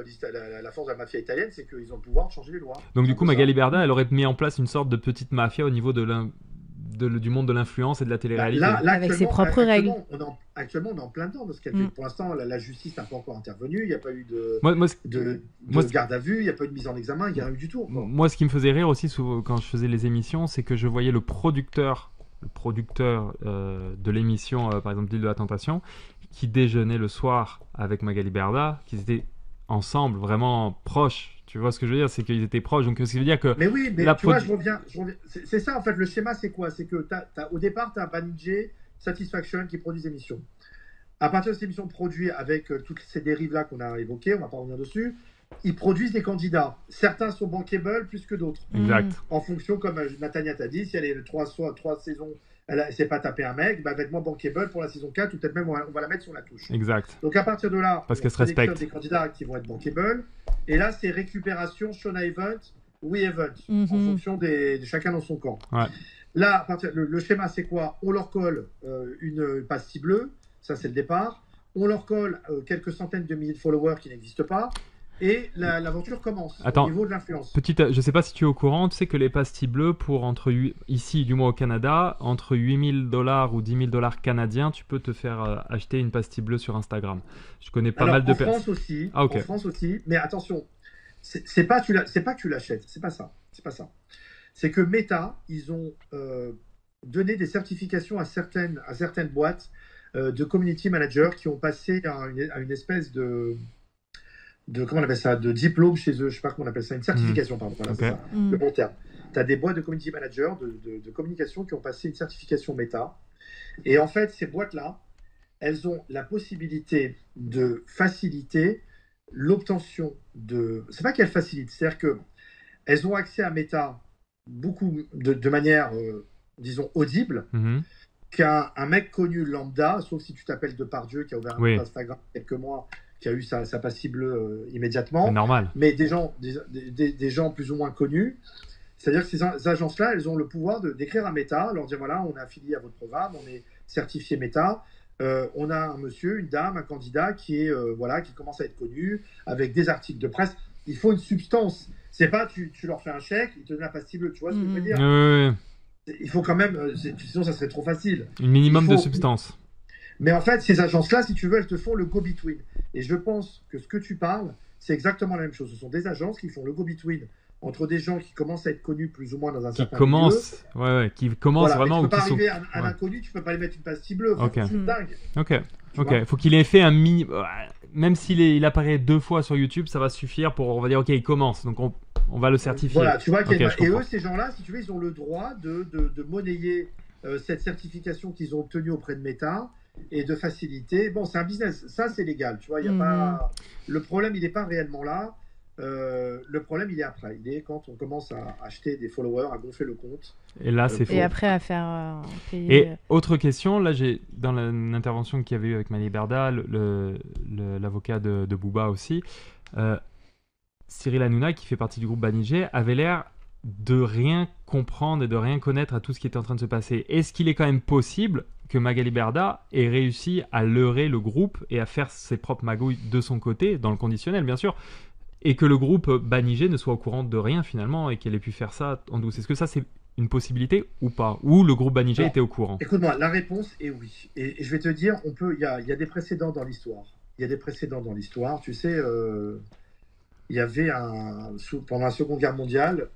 la force de la mafia italienne, c'est qu'ils ont le pouvoir de changer les lois. Donc du coup, Magali Berda, elle aurait mis en place une sorte de petite mafia au niveau du monde de l'influence et de la télé-réalité. Là, avec ses propres règles. Actuellement, on est en plein dedans parce que pour l'instant, la justice n'a pas encore intervenu. Il n'y a pas eu de garde à vue, il n'y a pas eu de mise en examen, il n'y a rien eu du tout. Moi, ce qui me faisait rire aussi quand je faisais les émissions, c'est que je voyais le producteur de l'émission, par exemple d'Île de la Tentation, qui déjeunait le soir avec Magali Berda, qui étaient ensemble, vraiment proches. Tu vois ce que je veux dire, c'est qu'ils étaient proches. Donc, ce qui veut dire que. Mais oui, mais tu vois, je reviens. C'est ça, en fait, le schéma, c'est quoi? C'est que au départ, tu as Banijé, Satisfaction qui produisent des émissions. À partir de ces émissions produites avec toutes ces dérives-là qu'on a évoquées, on ne va pas revenir dessus, ils produisent des candidats. Certains sont bankable plus que d'autres. Exact. En fonction, comme Nathania t'a dit, si elle est 3 saisons, elle ne s'est pas tapé un mec, bah, va être moins bankable pour la saison 4, ou peut-être même on va la mettre sur la touche. Exact. Donc à partir de là, parce qu'elle se respecte. Des candidats qui vont être bankable. Et là, c'est récupération, Shona Event, We Event, en fonction de chacun dans son camp. Ouais. Là, le schéma, c'est quoi? On leur colle une pastille bleue, ça c'est le départ. On leur colle quelques centaines de milliers de followers qui n'existent pas. Et l'aventure commence. Attends, au niveau de l'influence. Je sais pas si tu es au courant, tu sais que les pastilles bleues, ici, du moins au Canada, entre $8,000 ou $10,000 canadiens, tu peux te faire acheter une pastille bleue sur Instagram. Je connais pas mal de personnes. En France aussi, mais attention, c'est pas que tu l'achètes, c'est pas ça. C'est que Meta, ils ont donné des certifications à certaines boîtes de community managers qui ont passé à une espèce de comment on appelle ça, de diplôme chez eux, je sais pas comment on appelle ça, une certification, pardon, voilà, c'est ça, le bon terme. Tu as des boîtes de community managers, de communication qui ont passé une certification Meta. Et en fait, ces boîtes-là, elles ont la possibilité de faciliter l'obtention de... C'est pas qu'elles facilitent, c'est-à-dire qu'elles ont accès à Meta beaucoup de manière, disons, audible, qu'un mec connu lambda, sauf si tu t'appelles Depardieu, qui a ouvert un compte Instagram il y a quelques mois, qui a eu sa pastille bleue immédiatement. C'est normal. Mais des gens plus ou moins connus. C'est-à-dire que ces agences-là, elles ont le pouvoir d'écrire à Meta, leur dire voilà, on est affilié à votre programme, on est certifié Meta, on a un monsieur, une dame, un candidat qui commence à être connu, avec des articles de presse. Il faut une substance. C'est pas tu leur fais un chèque, ils te donnent la pastille bleue. Tu vois ce que je veux dire? Il faut quand même, sinon ça serait trop facile. Un minimum de substance. Mais en fait, ces agences-là, si tu veux, elles te font le go-between. Et je pense que ce que tu parles, c'est exactement la même chose. Ce sont des agences qui font le go-between entre des gens qui commencent à être connus plus ou moins dans un certain milieu. Qui commencent vraiment... Tu peux pas arriver à un inconnu, tu peux pas lui mettre une pastille bleue. C'est dingue. Ok. Faut qu'il ait fait un même s'il apparaît 2 fois sur YouTube, ça va suffire pour, on va dire, ok, il commence. Donc on va le certifier. Voilà, tu vois, et eux, ces gens-là, si tu veux, ils ont le droit de monnayer cette certification qu'ils ont obtenue auprès de Meta et de faciliter. Bon, c'est un business, ça c'est légal, tu vois, il y a pas... Le problème, il n'est pas réellement là. Le problème, il est après. Il est quand on commence à acheter des followers, à gonfler le compte. Et là, c'est faux. Et après, à faire payer... Et autre question, là, dans l'intervention qu'il y avait eu avec Magali Berda, l'avocat de Booba aussi, Cyril Hanouna, qui fait partie du groupe Banijé, avait l'air de rien comprendre et de rien connaître à tout ce qui était en train de se passer. Est-ce qu'il est quand même possible que Magali Berda ait réussi à leurrer le groupe et à faire ses propres magouilles de son côté, dans le conditionnel bien sûr, et que le groupe Banijé ne soit au courant de rien finalement et qu'elle ait pu faire ça en douce? Est-ce que ça c'est une possibilité ou pas? Ou le groupe Banijay était au courant? Écoute-moi, la réponse est oui. Et je vais te dire, il y a des précédents dans l'histoire. Tu sais, il y avait pendant la Seconde Guerre mondiale,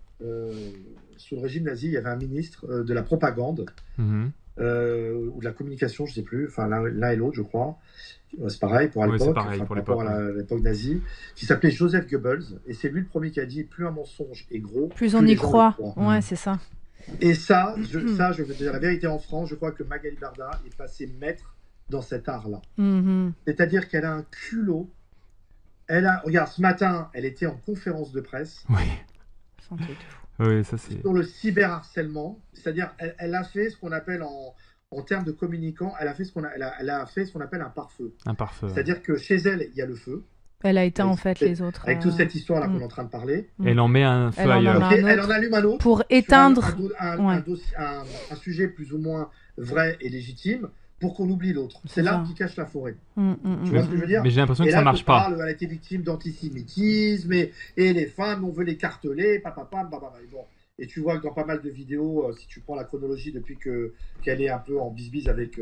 sous le régime nazi, il y avait un ministre de la propagande ou de la communication, je ne sais plus, enfin l'un et l'autre, je crois. C'est pareil pour l'époque, par rapport à l'époque nazie, qui s'appelait Joseph Goebbels. Et c'est lui le premier qui a dit plus un mensonge est gros, plus on y croit. Ouais, c'est ça. Et ça, je veux te dire la vérité, en France, je crois que Magali Berda est passée maître dans cet art-là. C'est-à-dire qu'elle a un culot. Regarde, ce matin, elle était en conférence de presse. Oui. Oui, ça c'est. Sur le cyberharcèlement, c'est-à-dire elle a fait ce qu'on appelle en termes de communicants, elle a fait ce qu'on appelle un pare-feu. Un pare-feu. C'est-à-dire que chez elle, il y a le feu. Elle a éteint en fait les autres. Avec toute cette histoire-là qu'on est en train de parler. Elle en met un feu ailleurs. Elle en allume un autre. Pour éteindre un sujet plus ou moins vrai et légitime pour qu'on oublie l'autre. C'est l'arbre qui cache la forêt. Tu vois ce que je veux dire? Mais j'ai l'impression que ça marche pas. Elle a été victime d'antisémitisme et les femmes, on veut les carteler, bon. Et tu vois que dans pas mal de vidéos, si tu prends la chronologie depuis qu'elle est un peu en bisbise avec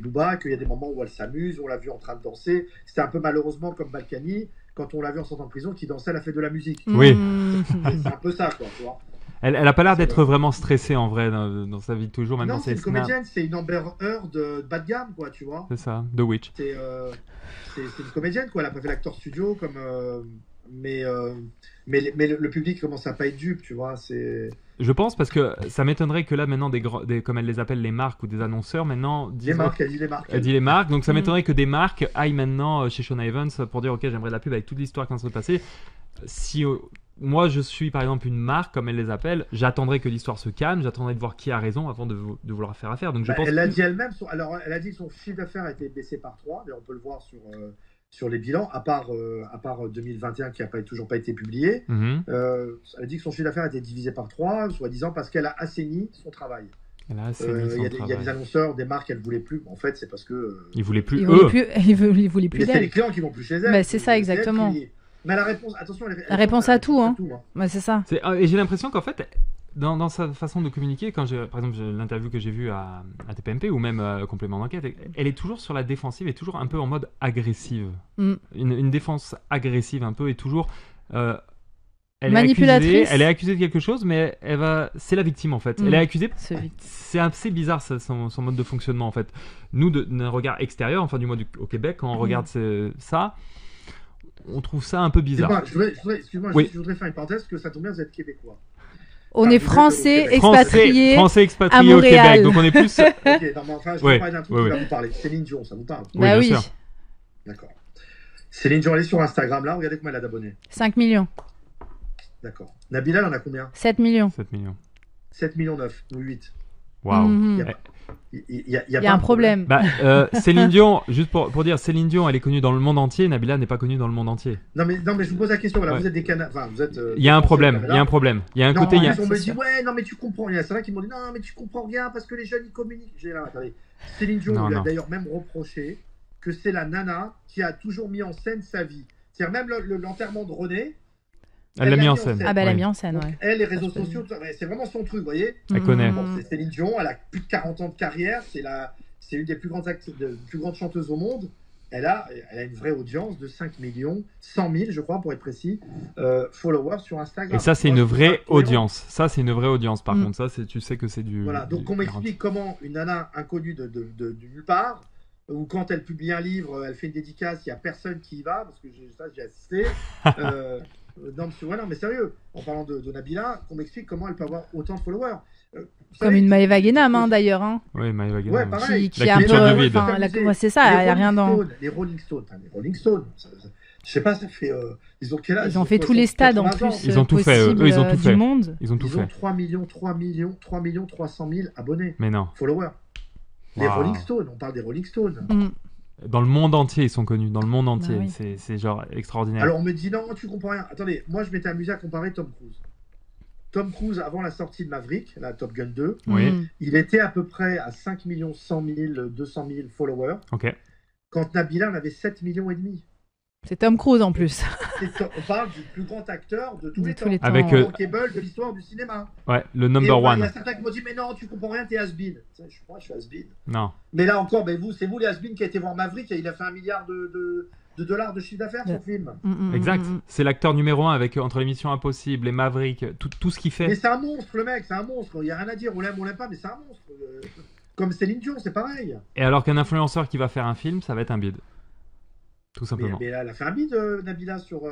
Booba, qu'il y a des moments où elle s'amuse, on l'a vu en train de danser. C'était un peu malheureusement comme Balkany, quand on l'a vu en sortant de prison, qui dansait, elle a fait de la musique. Oui. C'est un peu ça, quoi, tu vois. Elle a pas l'air d'être vraiment stressée en vrai dans sa vie de toujours. Même non, c'est une comédienne, c'est une Amber Heard de bas de gamme, quoi, tu vois. C'est ça, The Witch. C'est une comédienne, quoi. Elle a pas fait l'acteur studio comme. Mais le public commence à pas être dupe, tu vois. Je pense parce que ça m'étonnerait que là maintenant comme elle les appelle les marques ou des annonceurs maintenant disent. Elle dit les marques. Donc ça m'étonnerait que des marques aillent maintenant chez Shona Evans pour dire ok j'aimerais de la pub avec toute l'histoire qui vient de se passer. Si moi je suis par exemple une marque comme elle les appelle, j'attendrai que l'histoire se calme, j'attendrai de voir qui a raison avant de vouloir faire affaire. Donc je pense. Elle l'a dit elle-même. Alors elle a dit que son chiffre d'affaires a été baissé par 3, mais on peut le voir sur les bilans, à part 2021 qui n'a toujours pas été publié. Elle a dit que son chiffre d'affaires a été divisé par 3, soi-disant parce qu'elle a assaini son travail. Il y a des annonceurs, des marques, elles ne voulaient plus. En fait, c'est parce que... Ils ne voulaient plus Ils voulaient plus d'elle. C'est les clients qui ne vont plus chez elle. Bah, c'est ça, exactement. Mais la réponse, attention, la réponse à tout. Hein. Bah, c'est ça. Et j'ai l'impression qu'en fait... Dans sa façon de communiquer, par exemple l'interview que j'ai vue à TPMP ou même Complément d'enquête, elle est toujours sur la défensive et toujours un peu en mode agressive. Une défense agressive un peu et toujours... elle est accusée de quelque chose, mais c'est la victime en fait. Elle est accusée. C'est assez bizarre son mode de fonctionnement en fait. Nous, d'un regard extérieur, enfin du moins au Québec, quand on regarde ça, on trouve ça un peu bizarre. Excuse-moi, je voudrais faire une parenthèse, que ça tombe bien, vous êtes québécois. On est français expatriés à au Montréal. Québec, donc on est plus. Ok, non, mais enfin, je vais parler d'un truc qui va vous parler. Céline Dion, ça vous parle? Bah oui. D'accord. Céline Dion, elle est sur Instagram là, regardez combien elle a d'abonnés. 5 millions. D'accord. Nabila, elle en a combien? 7 millions. 7 millions 9 ou 8. Waouh. Il y a un problème. Céline Dion, juste pour dire, Céline Dion, elle est connue dans le monde entier. Nabila n'est pas connue dans le monde entier. Non mais je vous pose la question. Voilà, vous êtes des Canadiens. Enfin, il y a un problème. Il y a un problème. Il y a un côté. On me dit ouais, non mais tu comprends. Il y a certains qui m'ont dit non mais tu comprends rien parce que les jeunes ils communiquent. Attendez. Céline Dion lui a d'ailleurs même reproché que c'est la nana qui a toujours mis en scène sa vie. C'est-à-dire même l'enterrement de René. Elle l'a mis en scène. Ah bah elle l'a mis en scène, ouais. Elle, les réseaux sociaux, c'est vraiment son truc, vous voyez. Elle connaît. Bon, c'est Céline Dion, elle a plus de 40 ans de carrière, c'est une des plus grandes chanteuses au monde. Elle a une vraie audience de 5 100 000, je crois, pour être précis, followers sur Instagram. Et ça, c'est une vraie audience. Ça, c'est une vraie audience, par contre. Ça, tu sais que c'est du... Voilà, donc on m'explique comment une nana inconnue de nulle part, ou quand elle publie un livre, elle fait une dédicace, il n'y a personne qui y va, parce que j'ai assisté... non, mais sérieux, en parlant de Nabila, qu'on m'explique comment elle peut avoir autant de followers. Comme une Maëva Guénam, d'ailleurs. Hein. Oui, Maëva Guénam. Ouais, pareil. Qui a un peu... C'est ça, il n'y a rien dans... Les Rolling Stones, je sais pas, ça fait... Ils ont quel âge? Ils ont fait tous les stades en plus. Ils ont tout fait, eux, ils ont tout fait. Ils ont 3 millions 300 000 abonnés. Mais non. Followers. Les Rolling Stones, on parle des Rolling Stones. Dans le monde entier, ils sont connus. Dans le monde entier. Bah oui. C'est genre extraordinaire. Alors on me dit non, tu comprends rien. Attendez, moi je m'étais amusé à comparer Tom Cruise. Tom Cruise, avant la sortie de Maverick, la Top Gun 2, il était à peu près à 5 100 000, 200 000 followers. Ok. Quand Nabila en avait 7 millions et demi. C'est Tom Cruise en plus. On parle du plus grand acteur de tous les temps. Avec Cable de l'histoire du cinéma. Ouais, le number one. Il y a certains qui m'ont dit mais non, tu comprends rien, t'es has-been. Je suis has-been. Non. Mais là encore, c'est vous les has-been qui a été voir Maverick et il a fait $1 milliard de dollars de chiffre d'affaires son film. Exact. C'est l'acteur numéro 1 avec entre les Missions Impossibles, les Maverick, tout ce qu'il fait. Mais c'est un monstre le mec, c'est un monstre. Il y a rien à dire, on l'aime pas, mais c'est un monstre. Comme Céline Dion, c'est pareil. Et alors qu'un influenceur qui va faire un film, ça va être un bid. Tout simplement. Mais elle a fait un bid, Nabila, sur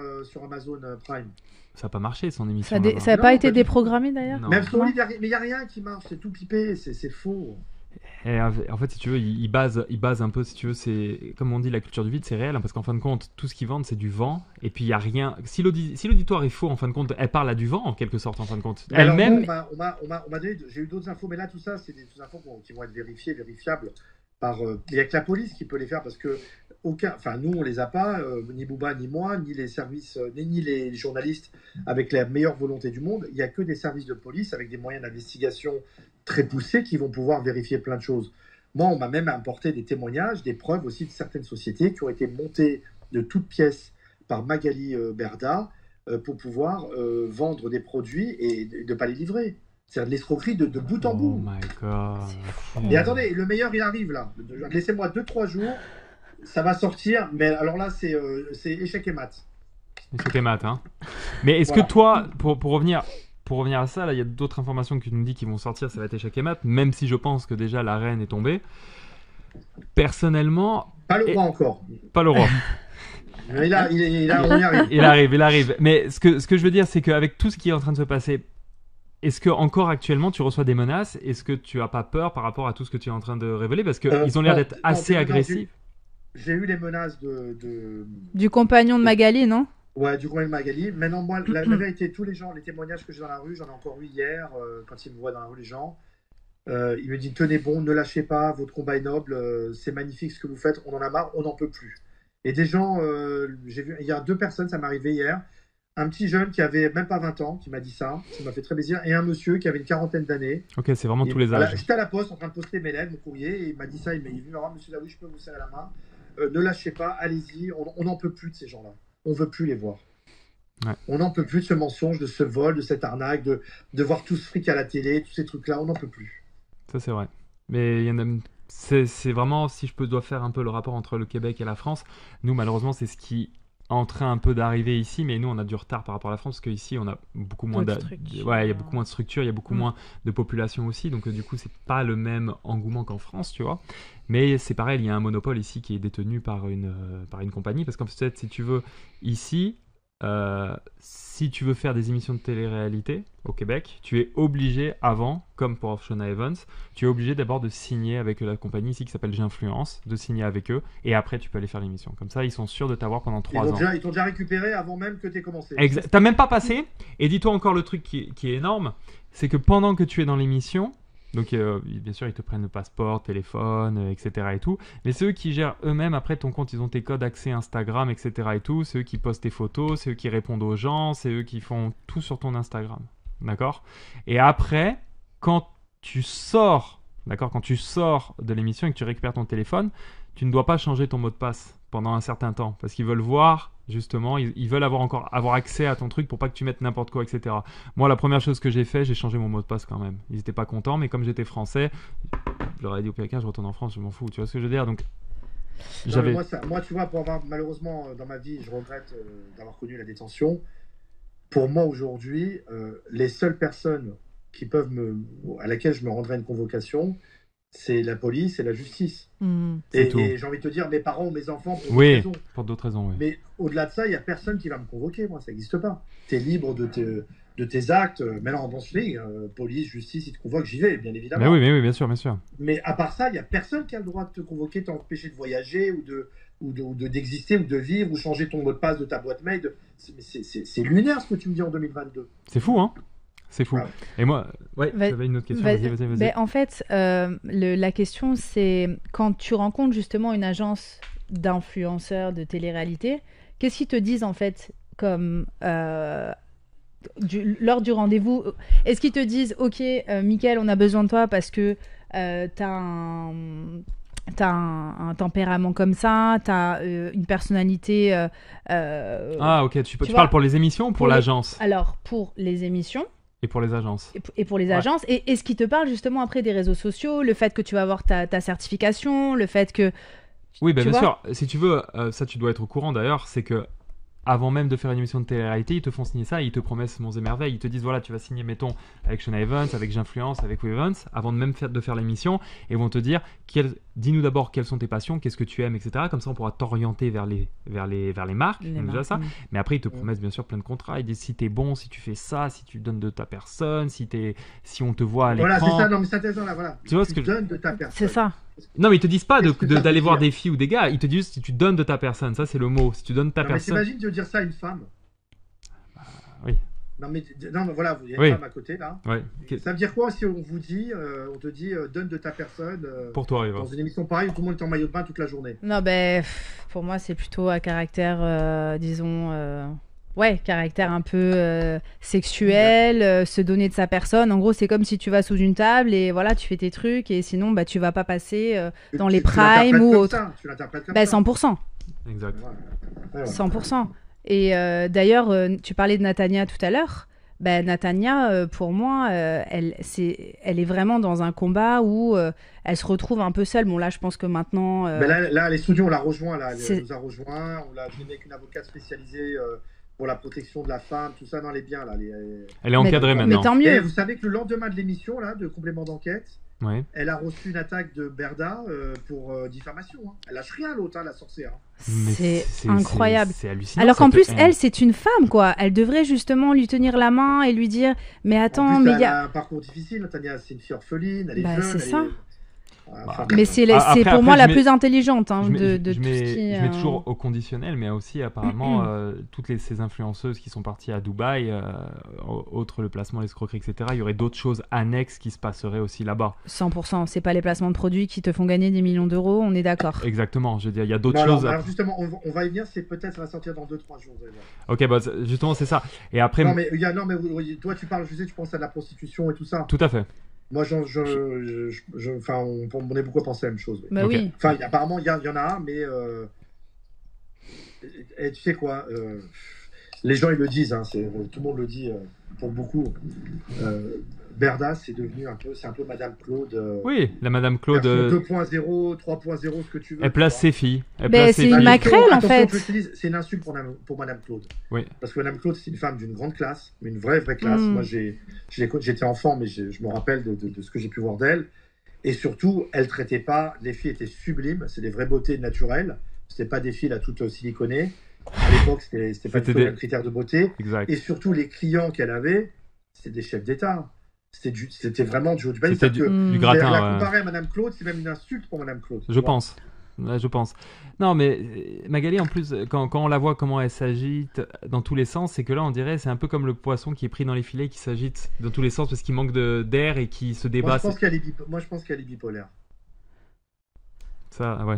Amazon Prime. Ça n'a pas marché son émission. Ça n'a pas été déprogrammé d'ailleurs. Même sur mais il n'y a rien qui marche, c'est tout pipé, c'est faux. Et en fait, si tu veux, il base un peu, si tu veux, c'est comme on dit, la culture du vide, c'est réel, hein, parce qu'en fin de compte, tout ce qu'ils vendent, c'est du vent, et puis il y a rien. Si l'auditoire est faux, en fin de compte, elle parle à du vent, en quelque sorte, en fin de compte. Elle-même. On m'a donné, j'ai eu d'autres infos, mais là, tout ça, c'est des infos qui vont être vérifiables par. Il n'y a que la police qui peut les faire, parce que nous, on les a pas, ni Bouba, ni moi, ni les services, ni les journalistes avec la meilleure volonté du monde. Il n'y a que des services de police avec des moyens d'investigation très poussés qui vont pouvoir vérifier plein de choses. Moi, on m'a même apporté des témoignages, des preuves aussi de certaines sociétés qui ont été montées de toutes pièces par Magali Berda pour pouvoir vendre des produits et de ne pas les livrer. C'est de l'escroquerie de bout en bout. Oh my God. Et attendez, le meilleur, il arrive là. Laissez-moi 2-3 jours. Ça va sortir, mais alors là, c'est échec et mat. Échec et mat, hein. Mais est-ce que toi, pour revenir à ça, là, il y a d'autres informations que tu nous dis qui vont sortir, ça va être échec et mat, même si je pense que déjà la reine est tombée. Personnellement... Pas le roi encore. Pas le roi. Mais là, on y arrive. Il arrive. Mais ce que je veux dire, c'est qu'avec tout ce qui est en train de se passer, est-ce que encore actuellement tu reçois des menaces ? Est-ce que tu n'as pas peur par rapport à tout ce que tu es en train de révéler ? Parce qu'ils ont l'air d'être assez agressifs. J'ai eu les menaces du compagnon de Magali, non ? Ouais, du compagnon de Magali. Maintenant, moi, la vérité, tous les gens, les témoignages que j'ai dans la rue, j'en ai encore eu hier, quand ils me voient dans la rue, les gens, ils me disent, tenez bon, ne lâchez pas, votre combat est noble, c'est magnifique ce que vous faites, on en a marre, on n'en peut plus. Et des gens, j'ai vu, il y a 2 personnes, ça m'est arrivé hier, un petit jeune qui avait même pas 20 ans, qui m'a dit ça m'a fait très plaisir, et un monsieur qui avait une 40aine d'années. Ok, c'est vraiment tous les âges. J'étais à la poste en train de poster mes lettres, mon courrier, et il m'a dit ça, il m'a dit, monsieur Daoui, je peux vous serrer la main. Ne lâchez pas, allez-y, on n'en peut plus de ces gens-là. On veut plus les voir. Ouais. On n'en peut plus de ce mensonge, de ce vol, de cette arnaque, de voir tout ce fric à la télé, tous ces trucs-là, on n'en peut plus. Ça, c'est vrai. Mais il y en a... c'est vraiment, si je dois faire un peu le rapport entre le Québec et la France, nous, malheureusement, c'est ce qui est en train un peu d'arriver ici, mais nous, on a du retard par rapport à la France, parce qu'ici, on a beaucoup moins il y a beaucoup moins de structure, il y a beaucoup moins de population aussi, donc du coup, c'est pas le même engouement qu'en France, tu vois. Mais c'est pareil, il y a un monopole ici qui est détenu par une compagnie, parce qu'en fait, si tu veux, ici, si tu veux faire des émissions de télé-réalité au Québec, tu es obligé avant, comme pour Shona Evans, tu es obligé d'abord de signer avec la compagnie ici qui s'appelle J'Influence, de signer avec eux, et après tu peux aller faire l'émission. Comme ça, ils sont sûrs de t'avoir pendant 3 ans. Ils t'ont déjà récupéré avant même que tu aies commencé. T'as même pas passé. Et dis-toi encore le truc qui est énorme, c'est que pendant que tu es dans l'émission, donc bien sûr ils te prennent le passeport, téléphone, etc. et tout, mais c'est eux qui gèrent eux-mêmes après ton compte, ils ont tes codes accès Instagram, etc. et tout, c'est eux qui postent tes photos, c'est eux qui répondent aux gens, c'est eux qui font tout sur ton Instagram, d'accord ? Et après, quand tu sors de l'émission et que tu récupères ton téléphone, tu ne dois pas changer ton mot de passe pendant un certain temps, parce qu'ils veulent voir, justement, ils veulent avoir accès à ton truc pour pas que tu mettes n'importe quoi, etc. Moi, la première chose que j'ai fait, j'ai changé mon mot de passe quand même. Ils étaient pas contents, mais comme j'étais français, je leur ai dit au PK, je retourne en France, je m'en fous, tu vois ce que je veux dire ? Donc, moi, tu vois, pour avoir, malheureusement, dans ma vie, je regrette d'avoir connu la détention. Pour moi, aujourd'hui, les seules personnes à laquelle je me rendrais une convocation, c'est la police et la justice. Et j'ai envie de te dire, mes parents ou mes enfants, pour d'autres raisons. Oui. Mais au-delà de ça, il n'y a personne qui va me convoquer, moi, ça n'existe pas. Tu es libre de tes actes, mais là, en police, justice, ils te convoquent, j'y vais, bien évidemment. Mais oui, bien sûr. Mais à part ça, il n'y a personne qui a le droit de te convoquer, t'empêcher de voyager, d'exister, ou de vivre, ou changer ton mot de passe de ta boîte mail. C'est lunaire ce que tu me dis en 2022. C'est fou, hein ? C'est fou. Ah. Et moi, j'avais une autre question. Vas-y. En fait, la question, c'est quand tu rencontres justement une agence d'influenceurs de télé-réalité, qu'est-ce qu'ils te disent en fait comme lors du rendez-vous? Est-ce qu'ils te disent, ok, Mickaël, on a besoin de toi parce que t'as t'as un tempérament comme ça, t'as une personnalité. Ah, ok. Tu parles pour les émissions ou pour l'agence? Alors, pour les émissions. Et pour les agences. Et pour les agences. Et ce qui te parle justement après des réseaux sociaux, le fait que tu vas avoir ta certification, le fait que. Oui, bien sûr. Si tu veux, ça tu dois être au courant d'ailleurs, c'est que avant même de faire une émission de télé-réalité, ils te font signer ça et ils te promettent monts et merveilles. Ils te disent, voilà, tu vas signer, mettons, avec Shana Evans, avec J'Influence, avec Wee Evans, avant de même de faire l'émission, et vont te dire, dis-nous d'abord quelles sont tes passions, qu'est-ce que tu aimes, etc. Comme ça, on pourra t'orienter vers les marques. Déjà ça. Mais après, ils te promettent bien sûr plein de contrats. Ils disent, si t'es bon, si tu fais ça, si tu donnes de ta personne, si on te voit à l'écran. Voilà, c'est ça. Non, mais c'est intéressant là, voilà. Tu vois ce que donnes de ta personne. C'est ça. Non, mais ils te disent pas d'aller voir des filles ou des gars. Ils te disent si tu donnes de ta personne. Ça, c'est le mot. Si tu donnes ta personne. Mais t'imagines de dire ça à une femme. Oui. Non, mais voilà, vous avez une femme à côté là. Ouais. Ça veut dire quoi si on vous dit, on te dit, donne de ta personne pour toi, Eva. Dans une émission pareille où tout le monde est en maillot de bain toute la journée. Non, pour moi, c'est plutôt à caractère, disons. Caractère un peu sexuel, se donner de sa personne. En gros, c'est comme si tu vas sous une table et voilà, tu fais tes trucs et sinon, tu vas pas passer dans les primes ou autre. Tu l'interprètes comme ça. 100%. Exact. Ouais. 100%. Et d'ailleurs, tu parlais de Natania tout à l'heure. Natania, pour moi, elle est vraiment dans un combat où elle se retrouve un peu seule. Bon, là, je pense que maintenant... Là, les studios, on l'a rejoint. Là, elle nous a rejoint. On l'a donné avec une avocate spécialisée pour la protection de la femme. Tout ça, elle est bien. Là, elle est encadrée maintenant. Mais tant mieux. Et vous savez que le lendemain de l'émission, là, de complément d'enquête, elle a reçu une attaque de Berda pour diffamation. Hein. Elle lâche rien, l'autre, la sorcière. C'est incroyable. C'est hallucinant. Alors qu'en plus, elle, c'est une femme, quoi. Elle devrait justement lui tenir la main et lui dire mais attends, en plus, mais elle a un parcours difficile. Natania, c'est une fille orpheline. Elle est jeune. C'est ça. Enfin, mais c'est pour moi la plus intelligente de tout ce qui... Je mets toujours au conditionnel, mais aussi apparemment toutes ces influenceuses qui sont parties à Dubaï, outre le placement, l'escroquerie, etc., il y aurait d'autres choses annexes qui se passeraient aussi là-bas. 100%, c'est pas les placements de produits qui te font gagner des millions d'euros, on est d'accord. Exactement, je veux dire, il y a d'autres choses... Alors justement, on va y venir, ça va sortir dans 2-3 jours. Ok, justement, c'est ça. Et après... Non, mais toi, tu parles, tu penses à de la prostitution et tout ça. Tout à fait. Moi, on est beaucoup à penser à la même chose. Bah oui. Enfin, apparemment, il y en a un, mais et tu sais quoi, les gens ils le disent, hein, tout le monde le dit pour beaucoup. Berda, c'est un peu Madame Claude. Oui, la Madame Claude. 2.0, 3.0, ce que tu veux. Elle place ses filles. C'est une maquerelle en fait. C'est une insulte pour Madame Claude. Oui. Parce que Madame Claude, c'est une femme d'une grande classe, mais une vraie classe. Moi, j'étais enfant, mais je me rappelle de ce que j'ai pu voir d'elle. Et surtout, elle traitait pas. Les filles étaient sublimes. C'est des vraies beautés naturelles. C'était pas des filles là toutes siliconées. À l'époque, c'était pas du tout le même critère de beauté. Exact. Et surtout, les clients qu'elle avait, c'était des chefs d'État. C'était vraiment du haut du panier. C'était du gratin. La comparer à Madame Claude, c'est même une insulte pour Madame Claude. Je pense. Non, mais Magali, en plus, quand on la voit comment elle s'agite dans tous les sens, c'est que là, on dirait, c'est un peu comme le poisson qui est pris dans les filets, qui s'agite dans tous les sens parce qu'il manque d'air et qui se débat. Moi, je pense qu'elle est bipolaire. Ça, ouais.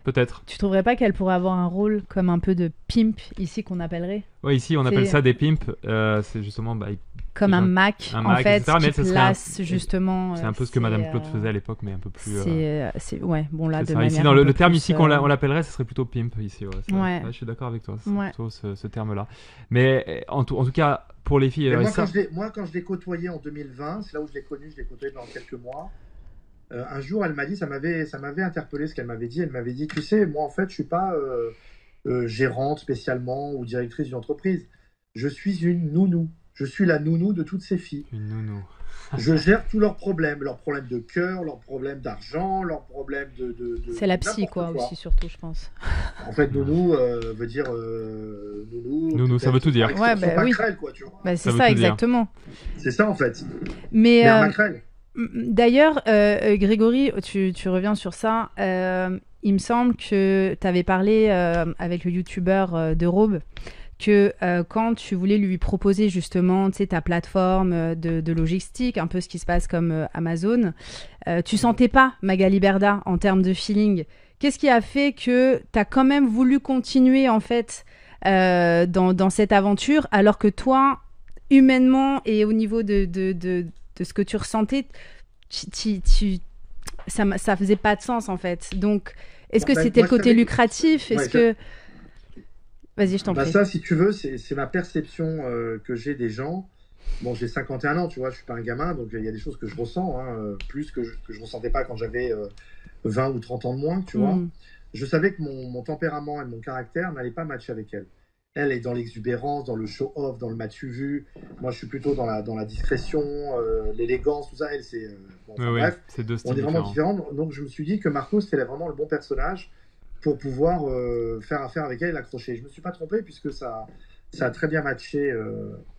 Peut-être. Tu trouverais pas qu'elle pourrait avoir un rôle comme un peu de pimp ici qu'on appellerait? Oui, ici on appelle ça des pimps. C'est justement comme un Mac en fait, etc., mais qui place justement. C'est un peu ce que Madame Claude faisait à l'époque, mais un peu plus. Ouais, bon là de manière. Ici, dans le terme ici qu'on l'appellerait, ce serait plutôt pimp ici. Ouais. Je suis d'accord avec toi. C'est plutôt ce terme-là. Mais en tout cas, pour les filles. Moi, quand je l'ai côtoyée en 2020, c'est là où je l'ai connue. Je l'ai côtoyée pendant quelques mois. Un jour, elle m'a dit, ça m'avait interpellé ce qu'elle m'avait dit. Elle m'avait dit, tu sais, moi en fait, je suis pas gérante spécialement ou directrice d'une entreprise. Je suis une nounou. Je suis la nounou de toutes ces filles. Une nounou. Je gère tous leurs problèmes de cœur, leurs problèmes d'argent, leurs problèmes de c'est la psy quoi aussi surtout, je pense. En fait, nounou veut dire nounou. Nounou, ça veut tout dire. Ouais, oui. Maquerelle, quoi, tu vois. C'est ça exactement. C'est ça en fait. Mais maquerelle. D'ailleurs, Grégory, tu reviens sur ça. Il me semble que tu avais parlé avec le youtubeur de Robe que quand tu voulais lui proposer justement ta plateforme de logistique, un peu ce qui se passe comme Amazon, tu sentais pas Magali Berda en termes de feeling. Qu'est-ce qui a fait que tu as quand même voulu continuer en fait dans cette aventure alors que toi, humainement et au niveau de ce que tu ressentais, ça faisait pas de sens en fait. Donc, est-ce que Ben, c'était moi, le côté lucratif? Ouais, Est-ce que... Vas-y, je t'en prie. ça, si tu veux, c'est ma perception que j'ai des gens. Bon, j'ai 51 ans, tu vois, je suis pas un gamin, donc il y a des choses que je ressens, hein, plus que je ressentais pas quand j'avais 20 ou 30 ans de moins, tu vois. Je savais que mon tempérament et mon caractère n'allaient pas matcher avec elle. Elle est dans l'exubérance, dans le show-off, dans le m'as-tu vu. Moi, je suis plutôt dans la discrétion, l'élégance, tout ça. Elle, c'est... bon, enfin, bref, c'est deux on styles est vraiment différents. différents. Donc, je me suis dit que Marco, c'était vraiment le bon personnage pour pouvoir faire affaire avec elle et l'accrocher. Je ne me suis pas trompé puisque ça a très bien matché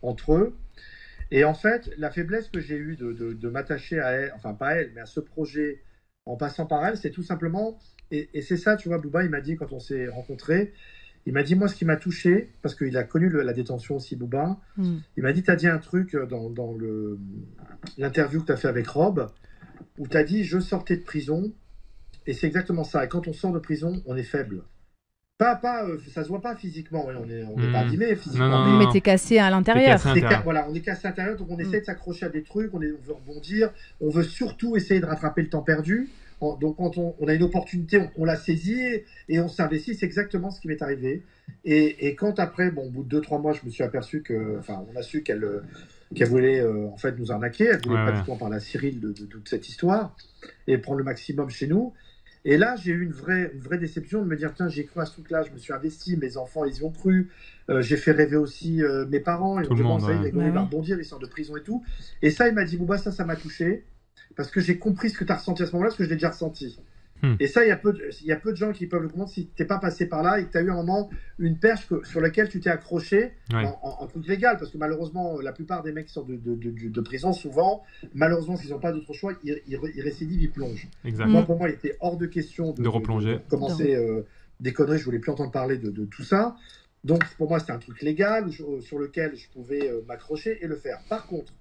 entre eux. Et en fait, la faiblesse que j'ai eue de m'attacher à elle, enfin pas à elle, mais à ce projet en passant par elle, c'est tout simplement, et c'est ça, tu vois, Booba, il m'a dit quand on s'est rencontrés, il m'a dit, moi, ce qui m'a touché, parce qu'il a connu la détention aussi, Booba, il m'a dit, tu as dit un truc dans l'interview que tu as fait avec Rob, où tu as dit, je sortais de prison, et c'est exactement ça. Et quand on sort de prison, on est faible. Ça se voit pas physiquement, on n'est pas abîmé physiquement. Mais t'es cassé à l'intérieur. Voilà, on est cassé à l'intérieur, donc on essaie de s'accrocher à des trucs, on veut rebondir, on veut surtout essayer de rattraper le temps perdu. Donc quand on a une opportunité, on la saisit et on s'investit. C'est exactement ce qui m'est arrivé. Et quand après, bon, au bout de 2-3 mois, je me suis aperçu on a su qu'elle voulait en fait nous arnaquer. Elle voulait pas du tout en parler à Cyril de toute cette histoire et prendre le maximum chez nous. Et là, j'ai eu une vraie déception de me dire, tiens, j'ai cru à ce truc-là, je me suis investi, mes enfants, ils y ont cru. J'ai fait rêver aussi mes parents. Ils ont dit, il va rebondir, il sort de prison et tout. Et ça, il m'a dit, Booba, ça m'a touché. Parce que j'ai compris ce que tu as ressenti à ce moment-là, parce que je l'ai déjà ressenti. Et ça, il y a peu de gens qui peuvent le comprendre si tu n'es pas passé par là et que tu as eu un moment, une perche sur laquelle tu t'es accroché en truc légal. Parce que malheureusement, la plupart des mecs qui sortent de prison, souvent, malheureusement, s'ils n'ont pas d'autre choix, ils récidivent, ils plongent. Moi, pour moi, il était hors de question de replonger. De commencer des conneries, je voulais plus entendre parler de tout ça. Donc, pour moi, c'était un truc légal sur lequel je pouvais m'accrocher et le faire. Par contre,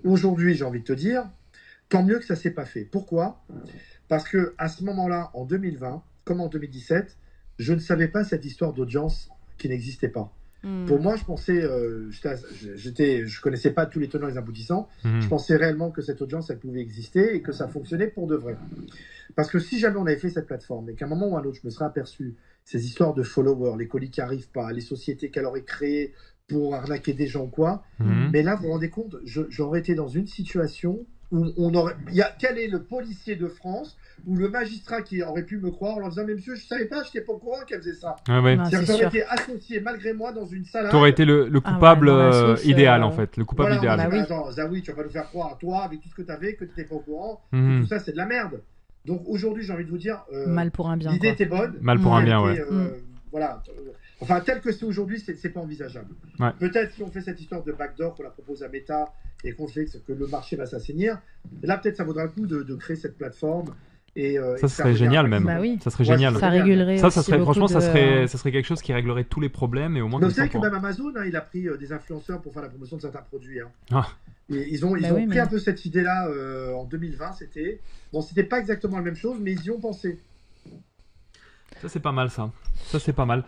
aujourd'hui, j'ai envie de te dire, tant mieux que ça ne s'est pas fait. Pourquoi ? Parce qu'à ce moment-là, en 2020, comme en 2017, je ne savais pas cette histoire d'audience qui n'existait pas. Pour moi, je pensais, je connaissais pas tous les tenants et les aboutissants, je pensais réellement que cette audience, elle pouvait exister et que ça fonctionnait pour de vrai. Parce que si jamais on avait fait cette plateforme et qu'à un moment ou à un autre, je me serais aperçu ces histoires de followers, les colis qui n'arrivent pas, les sociétés qu'elle aurait créées pour arnaquer des gens ou quoi, mais là, vous vous rendez compte, j'aurais été dans une situation où quel est le policier de France ou le magistrat qui aurait pu me croire en leur disant, mais monsieur, je savais pas, je n'étais pas au courant qu'elle faisait ça. J'aurais été associé malgré moi dans une salade. Tu aurais été le coupable idéal en fait, le coupable idéal. Attends, Zawi, tu vas pas nous faire croire, toi, avec tout ce que tu avais, que tu n'étais pas au courant, que tout ça c'est de la merde. Donc aujourd'hui, j'ai envie de vous dire, mal pour un bien. L'idée était bonne. Mal pour un bien, voilà. Enfin, tel que c'est aujourd'hui, c'est pas envisageable. Peut-être si on fait cette histoire de backdoor, qu'on la propose à Meta et qu'on fait que le marché va s'assainir, là peut-être ça vaudra le coup de créer cette plateforme. Ça serait génial même. Ça serait génial. Ça régulerait. Ça serait franchement, ça serait quelque chose qui réglerait tous les problèmes et au moins. Vous savez que même Amazon, il a pris des influenceurs pour faire la promotion de certains produits. Et ils ont pris un peu cette idée-là en 2020. C'était pas exactement la même chose, mais ils y ont pensé. Ça c'est pas mal ça. Ça c'est pas mal.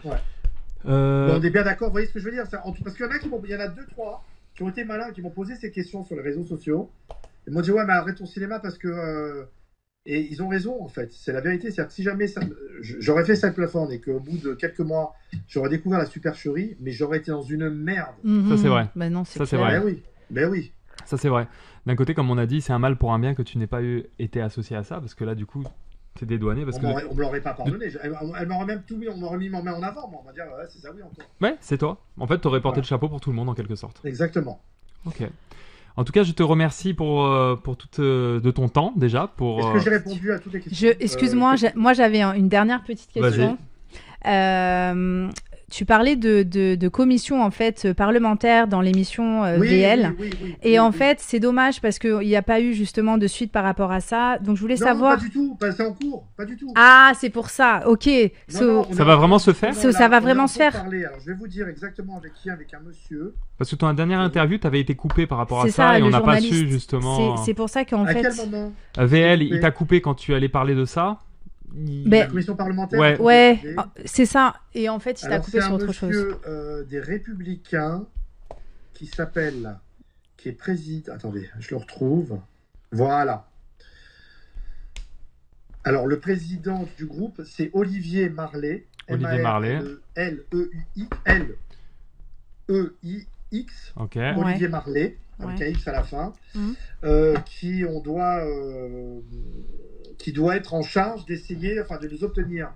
On est bien d'accord, vous voyez ce que je veux dire parce qu'il y en a il y en a 2-3 qui ont été malins, qui m'ont posé ces questions sur les réseaux sociaux. Ils m'ont dit, ouais, mais arrête ton cinéma parce que... Et ils ont raison, en fait. C'est la vérité. C'est-à-dire que si jamais j'aurais fait cette plateforme et qu'au bout de quelques mois, j'aurais découvert la supercherie, mais j'aurais été dans une merde. Ça, c'est vrai. Bah non, ça, c'est vrai. Ben oui. Ça, c'est vrai. D'un côté, comme on a dit, c'est un mal pour un bien que tu n'aies pas été associé à ça, parce que là, du coup, t'es dédouané. Parce on me l'aurait pas pardonné. Elle m'aurait même tout mis, on m'aurait mis ma main en avant. On va dire, ouais, c'est ça, oui, encore. Ouais, c'est toi. En fait, t'aurais porté le chapeau pour tout le monde, en quelque sorte. Exactement. Ok. En tout cas, je te remercie pour tout de ton temps déjà. Est-ce que j'ai répondu à toutes les questions Excuse-moi, moi j'avais une dernière petite question. Tu parlais de commission en fait parlementaire dans l'émission VL. Et en fait, c'est dommage parce qu'il n'y a pas eu justement de suite par rapport à ça. Donc je voulais savoir. Pas du tout, c'est en cours, pas du tout. Ah, c'est pour ça. Ok. Ça va vraiment se faire. Ça va vraiment se faire. Alors je vais vous dire exactement avec qui, avec un monsieur. Parce que dans la dernière interview, tu avais été coupé par rapport à ça et on n'a pas su justement. C'est pour ça qu'en fait. À quel moment VL, il t'a coupé quand tu allais parler de ça. La commission parlementaire. Ouais, c'est ça. Et en fait, il t'a coupé sur autre chose. C'est un monsieur des Républicains qui est président. Attendez, je le retrouve. Voilà. Alors, le président du groupe, c'est Olivier Marley. Olivier Marley. L-E-U-I-X. Ok. Olivier Marley, avec un X à la fin, qui doit être en charge d'essayer, enfin, de nous obtenir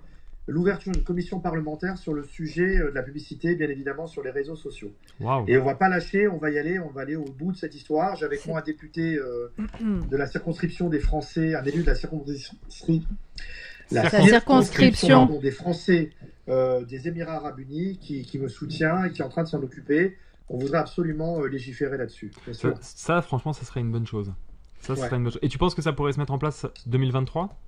l'ouverture d'une commission parlementaire sur le sujet de la publicité, bien évidemment, sur les réseaux sociaux. Wow. Et on va pas lâcher, on va aller au bout de cette histoire. J'ai avec moi un député de la circonscription des Français, un élu de la circonscription des Français des Émirats Arabes Unis qui me soutient et qui est en train de s'en occuper. On voudrait absolument légiférer là-dessus. Ça, franchement, ça serait une bonne chose. Et tu penses que ça pourrait se mettre en place 2023 ?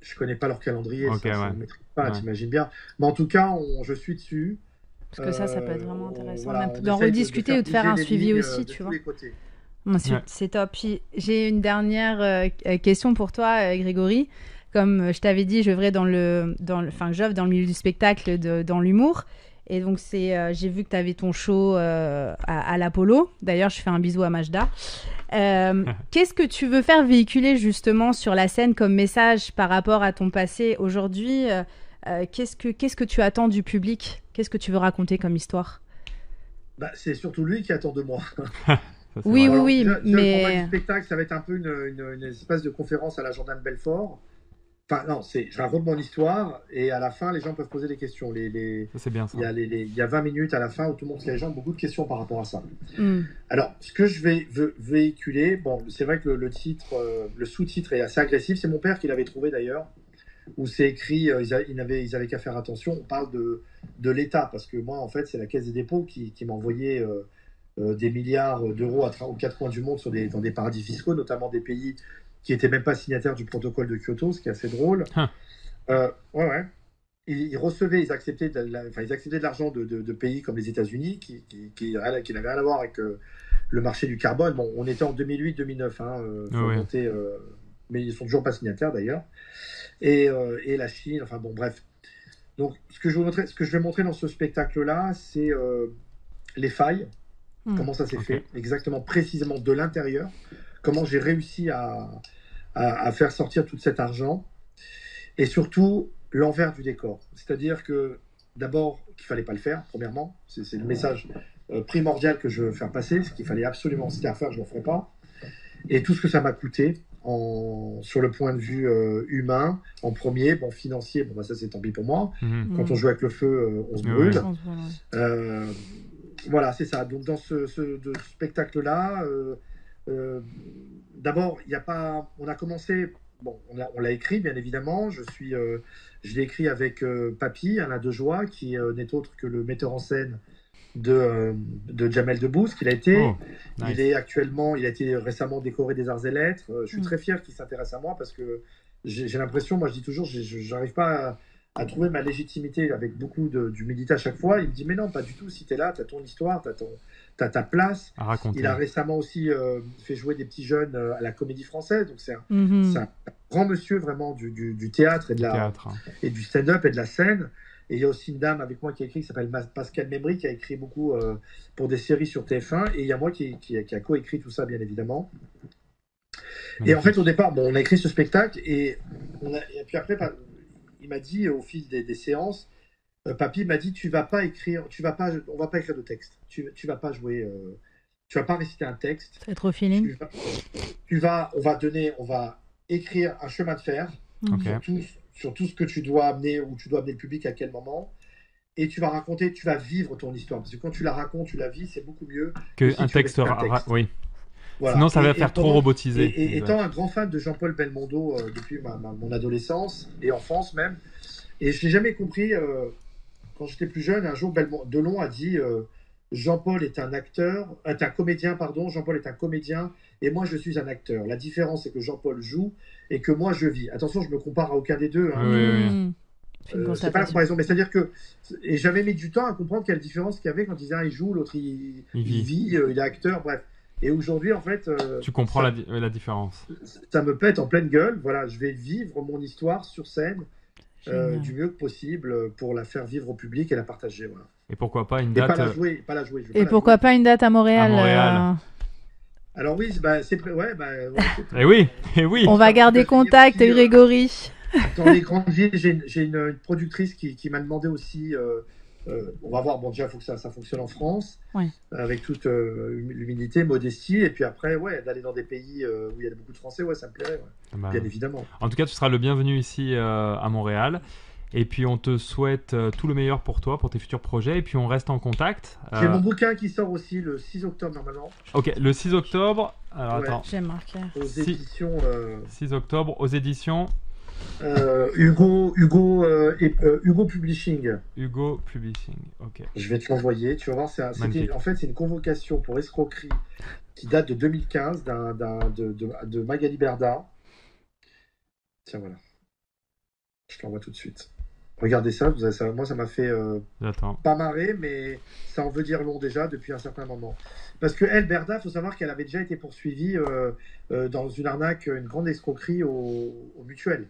Je connais pas leur calendrier, je ne maîtrise pas, t'imagines bien. Mais en tout cas, je suis dessus. Parce que ça peut être vraiment intéressant, même d'en rediscuter ou de faire un suivi aussi, tu vois. C'est top. Puis, j'ai une dernière question pour toi, Grégory. Comme je t'avais dit, j'œuvrais j'œuvre dans le milieu du spectacle, dans l'humour. Et donc, j'ai vu que tu avais ton show à l'Apollo. D'ailleurs, je fais un bisou à Majda. Qu'est-ce que tu veux faire véhiculer justement sur la scène comme message par rapport à ton passé aujourd'hui? Qu'est-ce que tu attends du public? Qu'est-ce que tu veux raconter comme histoire? C'est surtout lui qui attend de moi. Oui, Alors, mais... Le format du spectacle, ça va être un peu une espèce de conférence à la Jordan Belfort. Enfin, non, je raconte mon histoire et à la fin, les gens peuvent poser des questions. Ça, c'est bien ça. Il y a 20 minutes à la fin où tout le monde, les gens ont beaucoup de questions par rapport à ça. Alors, ce que je vais véhiculer, c'est vrai que le titre, le sous-titre est assez agressif. C'est mon père qui l'avait trouvé d'ailleurs, où c'est écrit, ils avaient qu'à faire attention. On parle de l'État parce que moi, en fait, c'est la Caisse des dépôts qui m'a envoyé des milliards d'euros aux quatre coins du monde dans des paradis fiscaux, notamment des pays qui n'étaient même pas signataires du protocole de Kyoto, ce qui est assez drôle. Ils recevaient, ils acceptaient de l'argent de pays comme les États-Unis, qui n'avaient rien à voir avec le marché du carbone. Bon, on était en 2008-2009, mais ils sont toujours pas signataires d'ailleurs. Et la Chine, enfin bon, bref. Donc, ce que je vais montrer dans ce spectacle-là, c'est les failles, comment ça s'est fait, exactement, précisément de l'intérieur. Comment j'ai réussi à faire sortir tout cet argent et surtout l'envers du décor. C'est-à-dire que d'abord qu'il ne fallait pas le faire, premièrement. C'est le message primordial que je veux faire passer. Ce qu'il fallait absolument, c'était à faire, je ne le ferai pas. Et tout ce que ça m'a coûté sur le point de vue humain, en premier, financier, ça c'est tant pis pour moi. Quand on joue avec le feu, on se brûle. Voilà, c'est ça. Donc dans ce spectacle-là, d'abord, on a commencé, on l'a écrit bien évidemment. Je l'ai écrit avec Papy, Alain Dejoie, qui n'est autre que le metteur en scène de Jamel Debbouze, qu'il a été. Nice. Il a été récemment décoré des Arts et Lettres. Je suis très fier qu'il s'intéresse à moi parce que j'ai l'impression, moi je dis toujours, j'arrive pas à trouver ma légitimité avec beaucoup d'humilité à chaque fois. Il me dit mais non, pas du tout. Si t'es là, t'as ton histoire, t'as ta place. Il a récemment aussi fait jouer des petits jeunes à la Comédie Française. Donc c'est un grand monsieur vraiment du théâtre et du stand-up et de la scène. Et il y a aussi une dame avec moi qui a écrit, qui s'appelle Pascal Memry, qui a écrit beaucoup pour des séries sur TF1. Et il y a moi qui a coécrit tout ça, bien évidemment. Et en fait, au départ, on a écrit ce spectacle et puis après, il m'a dit au fil des séances, Papy m'a dit, on va pas écrire de texte. Tu vas pas jouer, tu vas pas réciter un texte. C'est trop feeling. On va écrire un chemin de fer sur tout ce que tu dois amener, où tu dois amener le public à quel moment. Et tu vas raconter, tu vas vivre ton histoire. Parce que quand tu la racontes, tu la vis, c'est beaucoup mieux que si un texte. Oui. Voilà. Sinon, ça va faire trop robotisé. Et étant un grand fan de Jean-Paul Belmondo depuis mon adolescence et enfance même, et je n'ai jamais compris, quand j'étais plus jeune, un jour, Delon a dit Jean-Paul est un comédien, Jean-Paul est un comédien, et moi je suis un acteur. La différence, c'est que Jean-Paul joue et que moi je vis. Attention, je ne me compare à aucun des deux. C'est pas la comparaison, mais c'est-à-dire que et j'avais mis du temps à comprendre quelle différence qu'il y avait quand il disait il joue, l'autre il vit, il est acteur, bref. Et aujourd'hui, en fait... tu comprends la différence. Ça me pète en pleine gueule. Voilà, je vais vivre mon histoire sur scène du mieux que possible pour la faire vivre au public et la partager. Voilà. Et pourquoi pas une date... Pas la jouer. Et pourquoi pas une date à Montréal, Alors oui, bah, c'est ouais, bah, ouais, c'est Eh oui, eh oui. On va garder contact, Grégory. dans les grandes villes, j'ai une productrice qui m'a demandé aussi. On va voir, bon, déjà, il faut que ça fonctionne en France, Ouais. avec toute l'humilité, modestie, et puis après, ouais, d'aller dans des pays où il y a beaucoup de Français, ouais, ça me plairait, ouais, Bah, bien évidemment. en tout cas, tu seras le bienvenu ici à Montréal. Et puis, on te souhaite tout le meilleur pour toi, pour tes futurs projets. Et puis, on reste en contact. J'ai mon bouquin qui sort aussi le 6 octobre, normalement. Ok, le 6 octobre. Alors, Ouais. attends. J'ai marqué. Aux Si. éditions 6 octobre, aux éditions Hugo Publishing. Hugo Publishing. Ok. Je vais te l'envoyer. Tu vas voir, Magnifique. en fait, c'est une convocation pour escroquerie qui date de 2015 de Magali Berda. Tiens, voilà. Je te l'envoie tout de suite. Regardez ça, moi ça m'a fait J'attends. pas marrer, mais ça en veut dire long déjà depuis un certain moment. Parce que elle, Berda, il faut savoir qu'elle avait déjà été poursuivie dans une arnaque, une grande escroquerie au mutuel.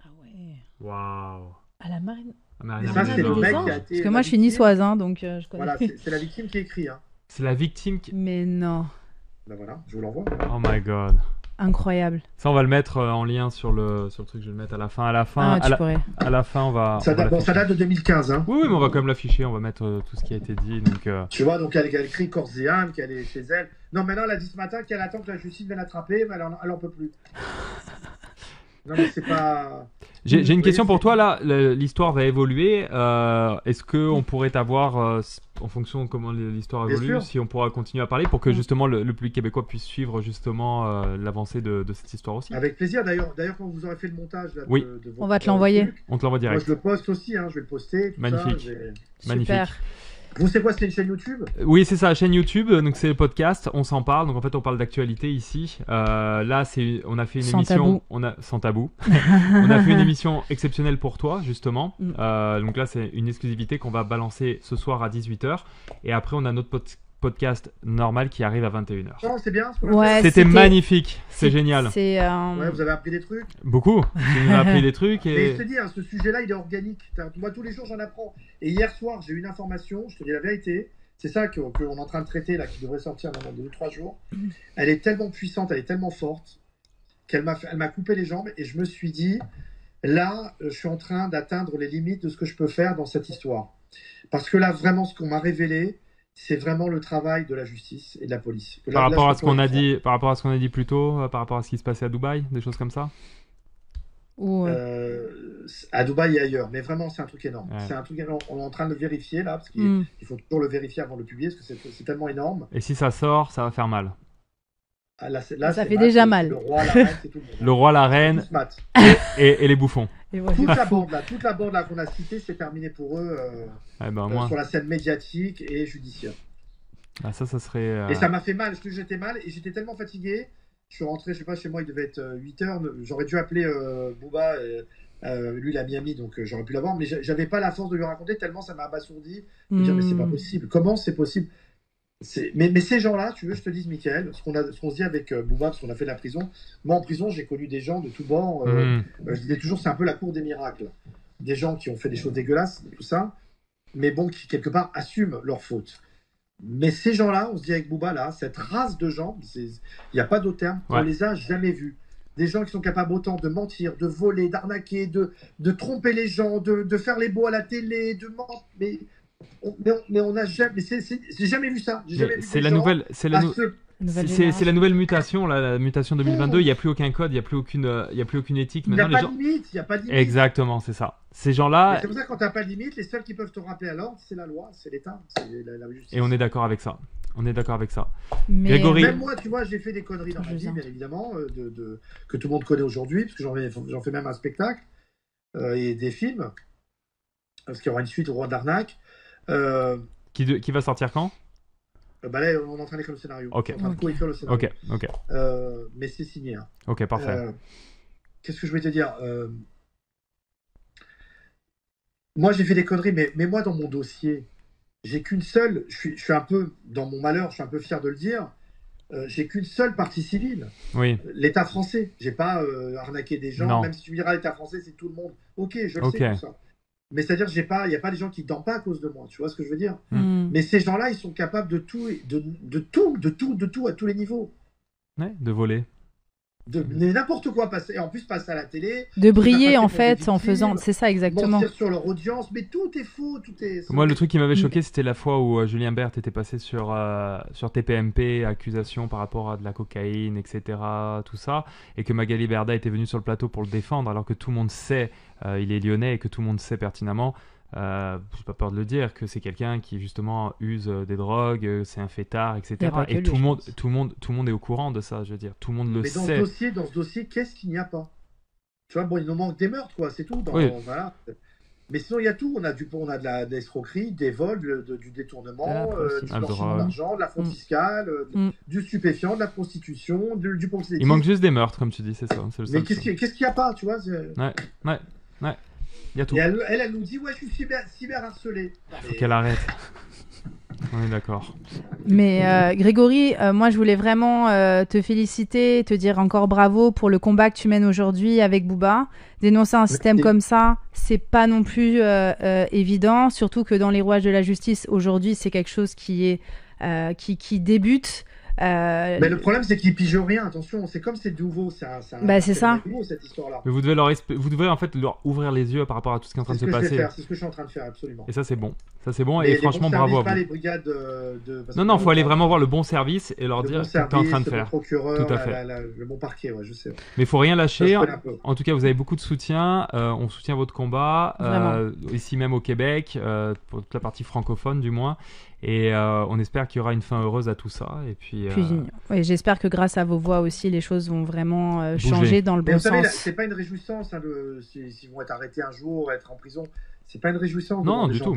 Ah ouais. Waouh. À la marine. Ah, mais Et rien ça, à c'est voir. le mec Anges. qui a été. Parce que la moi, je suis victime. niçoise, hein, donc je connais. Voilà, c'est la victime qui écrit. Hein. C'est la victime qui. Mais non. Ben voilà, je vous l'envoie. Oh my god. Incroyable. Ça, on va le mettre en lien sur le truc. Je vais le mettre à la fin. À la fin, Ah, à tu la, pourrais. à la fin, on va. Ça on va date, bon, l'afficher. ça date de 2015. Hein. Oui, oui, mais on va quand même l'afficher. On va mettre tout ce qui a été dit. Donc, Tu vois, donc elle écrit corps et âme, qu'elle est chez elle. Non, maintenant, elle a dit ce matin qu'elle attend que la justice vienne l'attraper, mais elle en peut plus. Non, mais c'est pas. j'ai une Oui, question pour c'est- toi. Là, l'histoire va évoluer. Est-ce que on pourrait t'avoir, en fonction de comment l'histoire Bien évolue, sûr. si on pourra continuer à parler pour que justement le public québécois puisse suivre justement l'avancée de cette histoire aussi. Avec plaisir. D'ailleurs, quand vous aurez fait le montage là, Oui. de votre On va te l'envoyer. truc, On te l'envoie moi, direct. je le poste aussi. Hein, je vais le poster. Tout Magnifique. Ça, Magnifique. Super. vous savez quoi, c'est une chaîne YouTube? Oui, c'est ça, la chaîne YouTube, donc c'est le podcast, on s'en parle, donc en fait on parle d'actualité ici. Là, on a fait une Sans émission, tabou. sans tabou, on a fait une émission exceptionnelle pour toi justement. Mm. Donc là, c'est une exclusivité qu'on va balancer ce soir à 18h, et après on a notre podcast normal qui arrive à 21h. Non, c'est bien. Ce qu'on a Ouais, fait C'était magnifique, c'est génial. C'est Ouais, vous avez appris des trucs. Beaucoup, tu nous as appris des trucs Mais je et te dis, hein, ce sujet-là, il est organique. Moi, tous les jours, j'en apprends. Et hier soir, j'ai eu une information, je te dis la vérité. C'est ça qu'on est en train de traiter, là, qui devrait sortir dans 2 ou 3 jours. Elle est tellement puissante, elle est tellement forte, elle m'a coupé les jambes. Et je me suis dit, là, je suis en train d'atteindre les limites de ce que je peux faire dans cette histoire. Parce que là, vraiment, ce qu'on m'a révélé, c'est vraiment le travail de la justice et de la police. Là, par rapport je à peux ce qu'on pas a le faire. dit, par rapport à ce qu'on a dit plus tôt, par rapport à ce qui se passait à Dubaï, des choses comme ça. Ou, À Dubaï et ailleurs. Mais vraiment, c'est un truc énorme. Ouais. C'est un truc énorme. On est en train de le vérifier là, parce qu'il Mm. il faut toujours le vérifier avant de le publier, parce que c'est tellement énorme. Et si ça sort, ça va faire mal. Ah, là, Ça c'est fait mat, déjà c'est mal. Le roi, la reine, c'est tout le monde. Le roi, la reine Tous mat. et les bouffons. Et voilà. Toute la bande là qu'on a citée, c'est terminé pour eux Eh ben, moi, sur la scène médiatique et judiciaire. ah, ça serait. Et ça m'a fait mal, parce que j'étais mal et j'étais tellement fatigué. Je suis rentré, je sais pas, chez moi, il devait être 8h. J'aurais dû appeler Booba. Lui, il est à Miami, donc j'aurais pu l'avoir, mais j'avais pas la force de lui raconter tellement ça m'a abasourdi. De me dire, mais c'est pas possible. Comment c'est possible? Mais ces gens-là, tu veux, je te dise, Mickaël, ce qu'on se dit avec Booba, parce qu'on a fait de la prison. Moi, en prison, j'ai connu des gens de tous bords. Je disais toujours, c'est un peu la cour des miracles. Des gens qui ont fait des choses dégueulasses, tout ça, mais bon, qui quelque part assument leurs fautes. Mais ces gens-là, on se dit avec Booba, là, cette race de gens, il n'y a pas d'autre terme, on les a jamais vus. Des gens qui sont capables autant de mentir, de voler, d'arnaquer, de tromper les gens, de faire les beaux à la télé, de mentir. Mais on n'a jamais, j'ai jamais vu ça. J'ai jamais vu C'est des la gens nouvelle, c'est la, à nou- ce- c'est la nouvelle mutation, là, la mutation 2022. Il n'y a plus aucun code, il n'y a plus aucune éthique. Il n'y a Maintenant, pas de limite, il n'y a pas de limite. Exactement, c'est ça. Ces Et gens-là, c'est pour ça que quand tu n'as pas de limite, les seuls qui peuvent te rappeler à l'ordre, c'est la loi, c'est l'État, c'est la justice. et on est d'accord avec ça. On est d'accord avec ça. Mais, Grégory. Même moi, tu vois, j'ai fait des conneries dans ma vie, bien évidemment, que tout le monde connaît aujourd'hui, parce que j'en fais même un spectacle et des films, parce qu'il y aura une suite au Roi d'Arnaque. Qui va sortir quand? Bah là, on est en train d'écrire le scénario. Ok. On est en train de co-écrire le scénario. Ok. Mais c'est signé. Hein. Ok, parfait. Qu'est-ce que je voulais te dire Moi, j'ai fait des conneries, mais moi, dans mon dossier, j'ai qu'une seule. Je suis un peu, dans mon malheur, je suis un peu fier de le dire. J'ai qu'une seule partie civile. Oui. L'État français. J'ai pas arnaqué des gens. Non. Même si tu me diras l'État français, c'est tout le monde. Ok, je le Ok. sais tout ça. Mais c'est-à-dire, il n'y a pas des gens qui dorment pas à cause de moi. Tu vois ce que je veux dire? Mm. Mais ces gens-là, ils sont capables de tout, de tout, à tous les niveaux. Ouais, de voler. De n'importe quoi passer, et en plus passer à la télé. De briller, en pour des fait, en victimes, faisant... C'est ça, exactement. mentir sur leur audience, mais tout est faux, tout est... Moi, le truc qui m'avait choqué, c'était la fois où Julien Bert était passé sur TPMP, accusation par rapport à de la cocaïne, etc., tout ça, et que Magali Berda était venue sur le plateau pour le défendre, alors que tout le monde sait, il est lyonnais, et que tout le monde sait pertinemment, j'ai pas peur de le dire, que c'est quelqu'un qui justement use des drogues, c'est un fêtard, etc. Y a pas que Et lui, tout je le monde est au courant de ça, je veux dire, tout le monde le Mais sait. dans ce dossier, qu'est-ce qu'il n'y a pas? Tu vois, bon, il nous manque des meurtres, quoi, c'est tout. Oui. Voilà. Mais sinon, il y a tout. On a de l'escroquerie, des vols, du détournement, du blanchiment d'argent, de la fraude fiscale, du stupéfiant, de la prostitution, du proxénétisme. Il manque juste des meurtres, comme tu dis, c'est ça. C'est le Mais seul qu'est-ce qu'il n'y a pas, tu vois? Ouais. Il y a tout. Et elle nous dit, ouais, je suis cyberharcelée. Faut qu'elle arrête. On est d'accord. Mais Grégory, moi je voulais vraiment te féliciter, te dire encore bravo pour le combat que tu mènes aujourd'hui avec Booba. Dénoncer un système comme ça, c'est pas non plus évident, surtout que dans les rouages de la justice aujourd'hui, c'est quelque chose qui débute. Mais le problème, c'est qu'ils pigent rien. Attention, c'est comme c'est nouveau, c'est ça. Nouveau, cette histoire-là. Mais vous devez en fait leur ouvrir les yeux par rapport à tout ce qui est en train de se passer. C'est ce que je suis en train de faire, absolument. Et ça, c'est bon. Et franchement, bravo à vous. Pas les brigades non, faut aller vraiment voir le bon service et leur dire ce que tu es en train de faire. Le procureur, tout à fait. le bon parquet, ouais, je sais. Mais il faut rien lâcher. En tout cas, vous avez beaucoup de soutien. On soutient votre combat. Ici même au Québec, pour toute la partie francophone du moins. Et on espère qu'il y aura une fin heureuse à tout ça. Et puis, j'espère que grâce à vos voix aussi, les choses vont vraiment changer dans le bon sens. Savez, c'est pas une réjouissance s'ils vont être arrêtés un jour, être en prison. C'est pas une réjouissance. Non, du tout.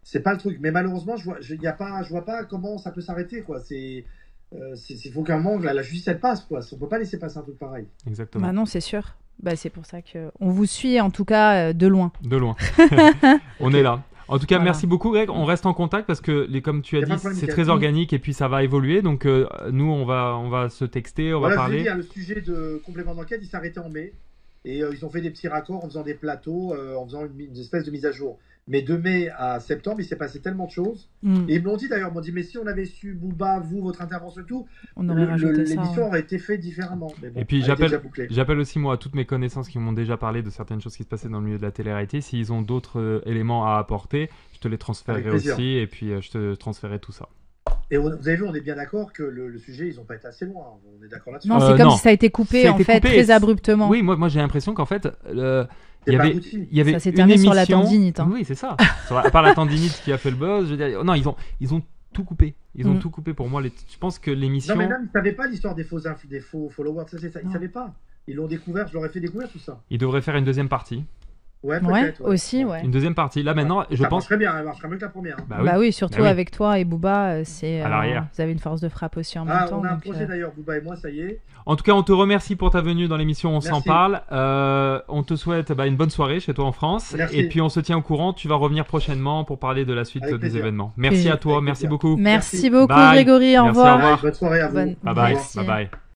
C'est pas le truc. Mais malheureusement, je vois pas comment ça peut s'arrêter, quoi. Faut qu'à un moment la justice elle passe, quoi. On peut pas laisser passer un truc pareil. Exactement. Bah non, c'est sûr. C'est pour ça qu'on vous suit en tout cas de loin. On est là. En tout cas, merci beaucoup, Greg. On reste en contact parce que, comme tu as dit, c'est très organique et puis ça va évoluer. Donc, nous, on va se texter, on va parler. Le sujet de complément d'enquête, il s'est arrêté en mai. Et ils ont fait des petits raccords en faisant des plateaux, en faisant une espèce de mise à jour. Mais de mai à septembre, il s'est passé tellement de choses. Et ils m'ont dit d'ailleurs, mais si on avait su, Booba, vous, votre intervention et tout, l'émission aurait été faite différemment. Mais bon, et puis j'appelle aussi moi toutes mes connaissances qui m'ont déjà parlé de certaines choses qui se passaient dans le milieu de la télé-réalité. S'ils ont d'autres éléments à apporter, je te les transférerai aussi et puis je te transférerai tout ça. Et vous avez vu, on est bien d'accord que le sujet, ils n'ont pas été assez loin. On est d'accord là-dessus. Non, c'est comme si ça a été coupé très abruptement. Oui, moi j'ai l'impression qu'en fait, il y avait ça s'est terminé sur la tendinite. Oui, c'est ça. À part la tendinite qui a fait le buzz, je veux dire, non, ils ont tout coupé. Ils ont tout coupé pour moi. Je pense que l'émission. Non, mais même, ils ne savaient pas l'histoire des faux followers. Ils ne savaient pas. Ils l'ont découvert. Je leur ai fait découvrir tout ça. Ils devraient faire une deuxième partie. Ouais, peut-être. Aussi. Une deuxième partie. Là, maintenant, je pense. Très bien, elle marcherait mieux que la première. Bah oui, surtout avec toi et Booba, c'est. À l'arrière. Vous avez une force de frappe aussi en même temps. On a un projet d'ailleurs, Booba et moi, ça y est. En tout cas, on te remercie pour ta venue dans l'émission On s'en parle. On te souhaite une bonne soirée chez toi en France. Merci. Et puis, on se tient au courant. Tu vas revenir prochainement pour parler de la suite des événements. Merci à toi. Merci beaucoup. Merci beaucoup, Grégory. Au revoir. Bonne soirée à vous. Bye bye.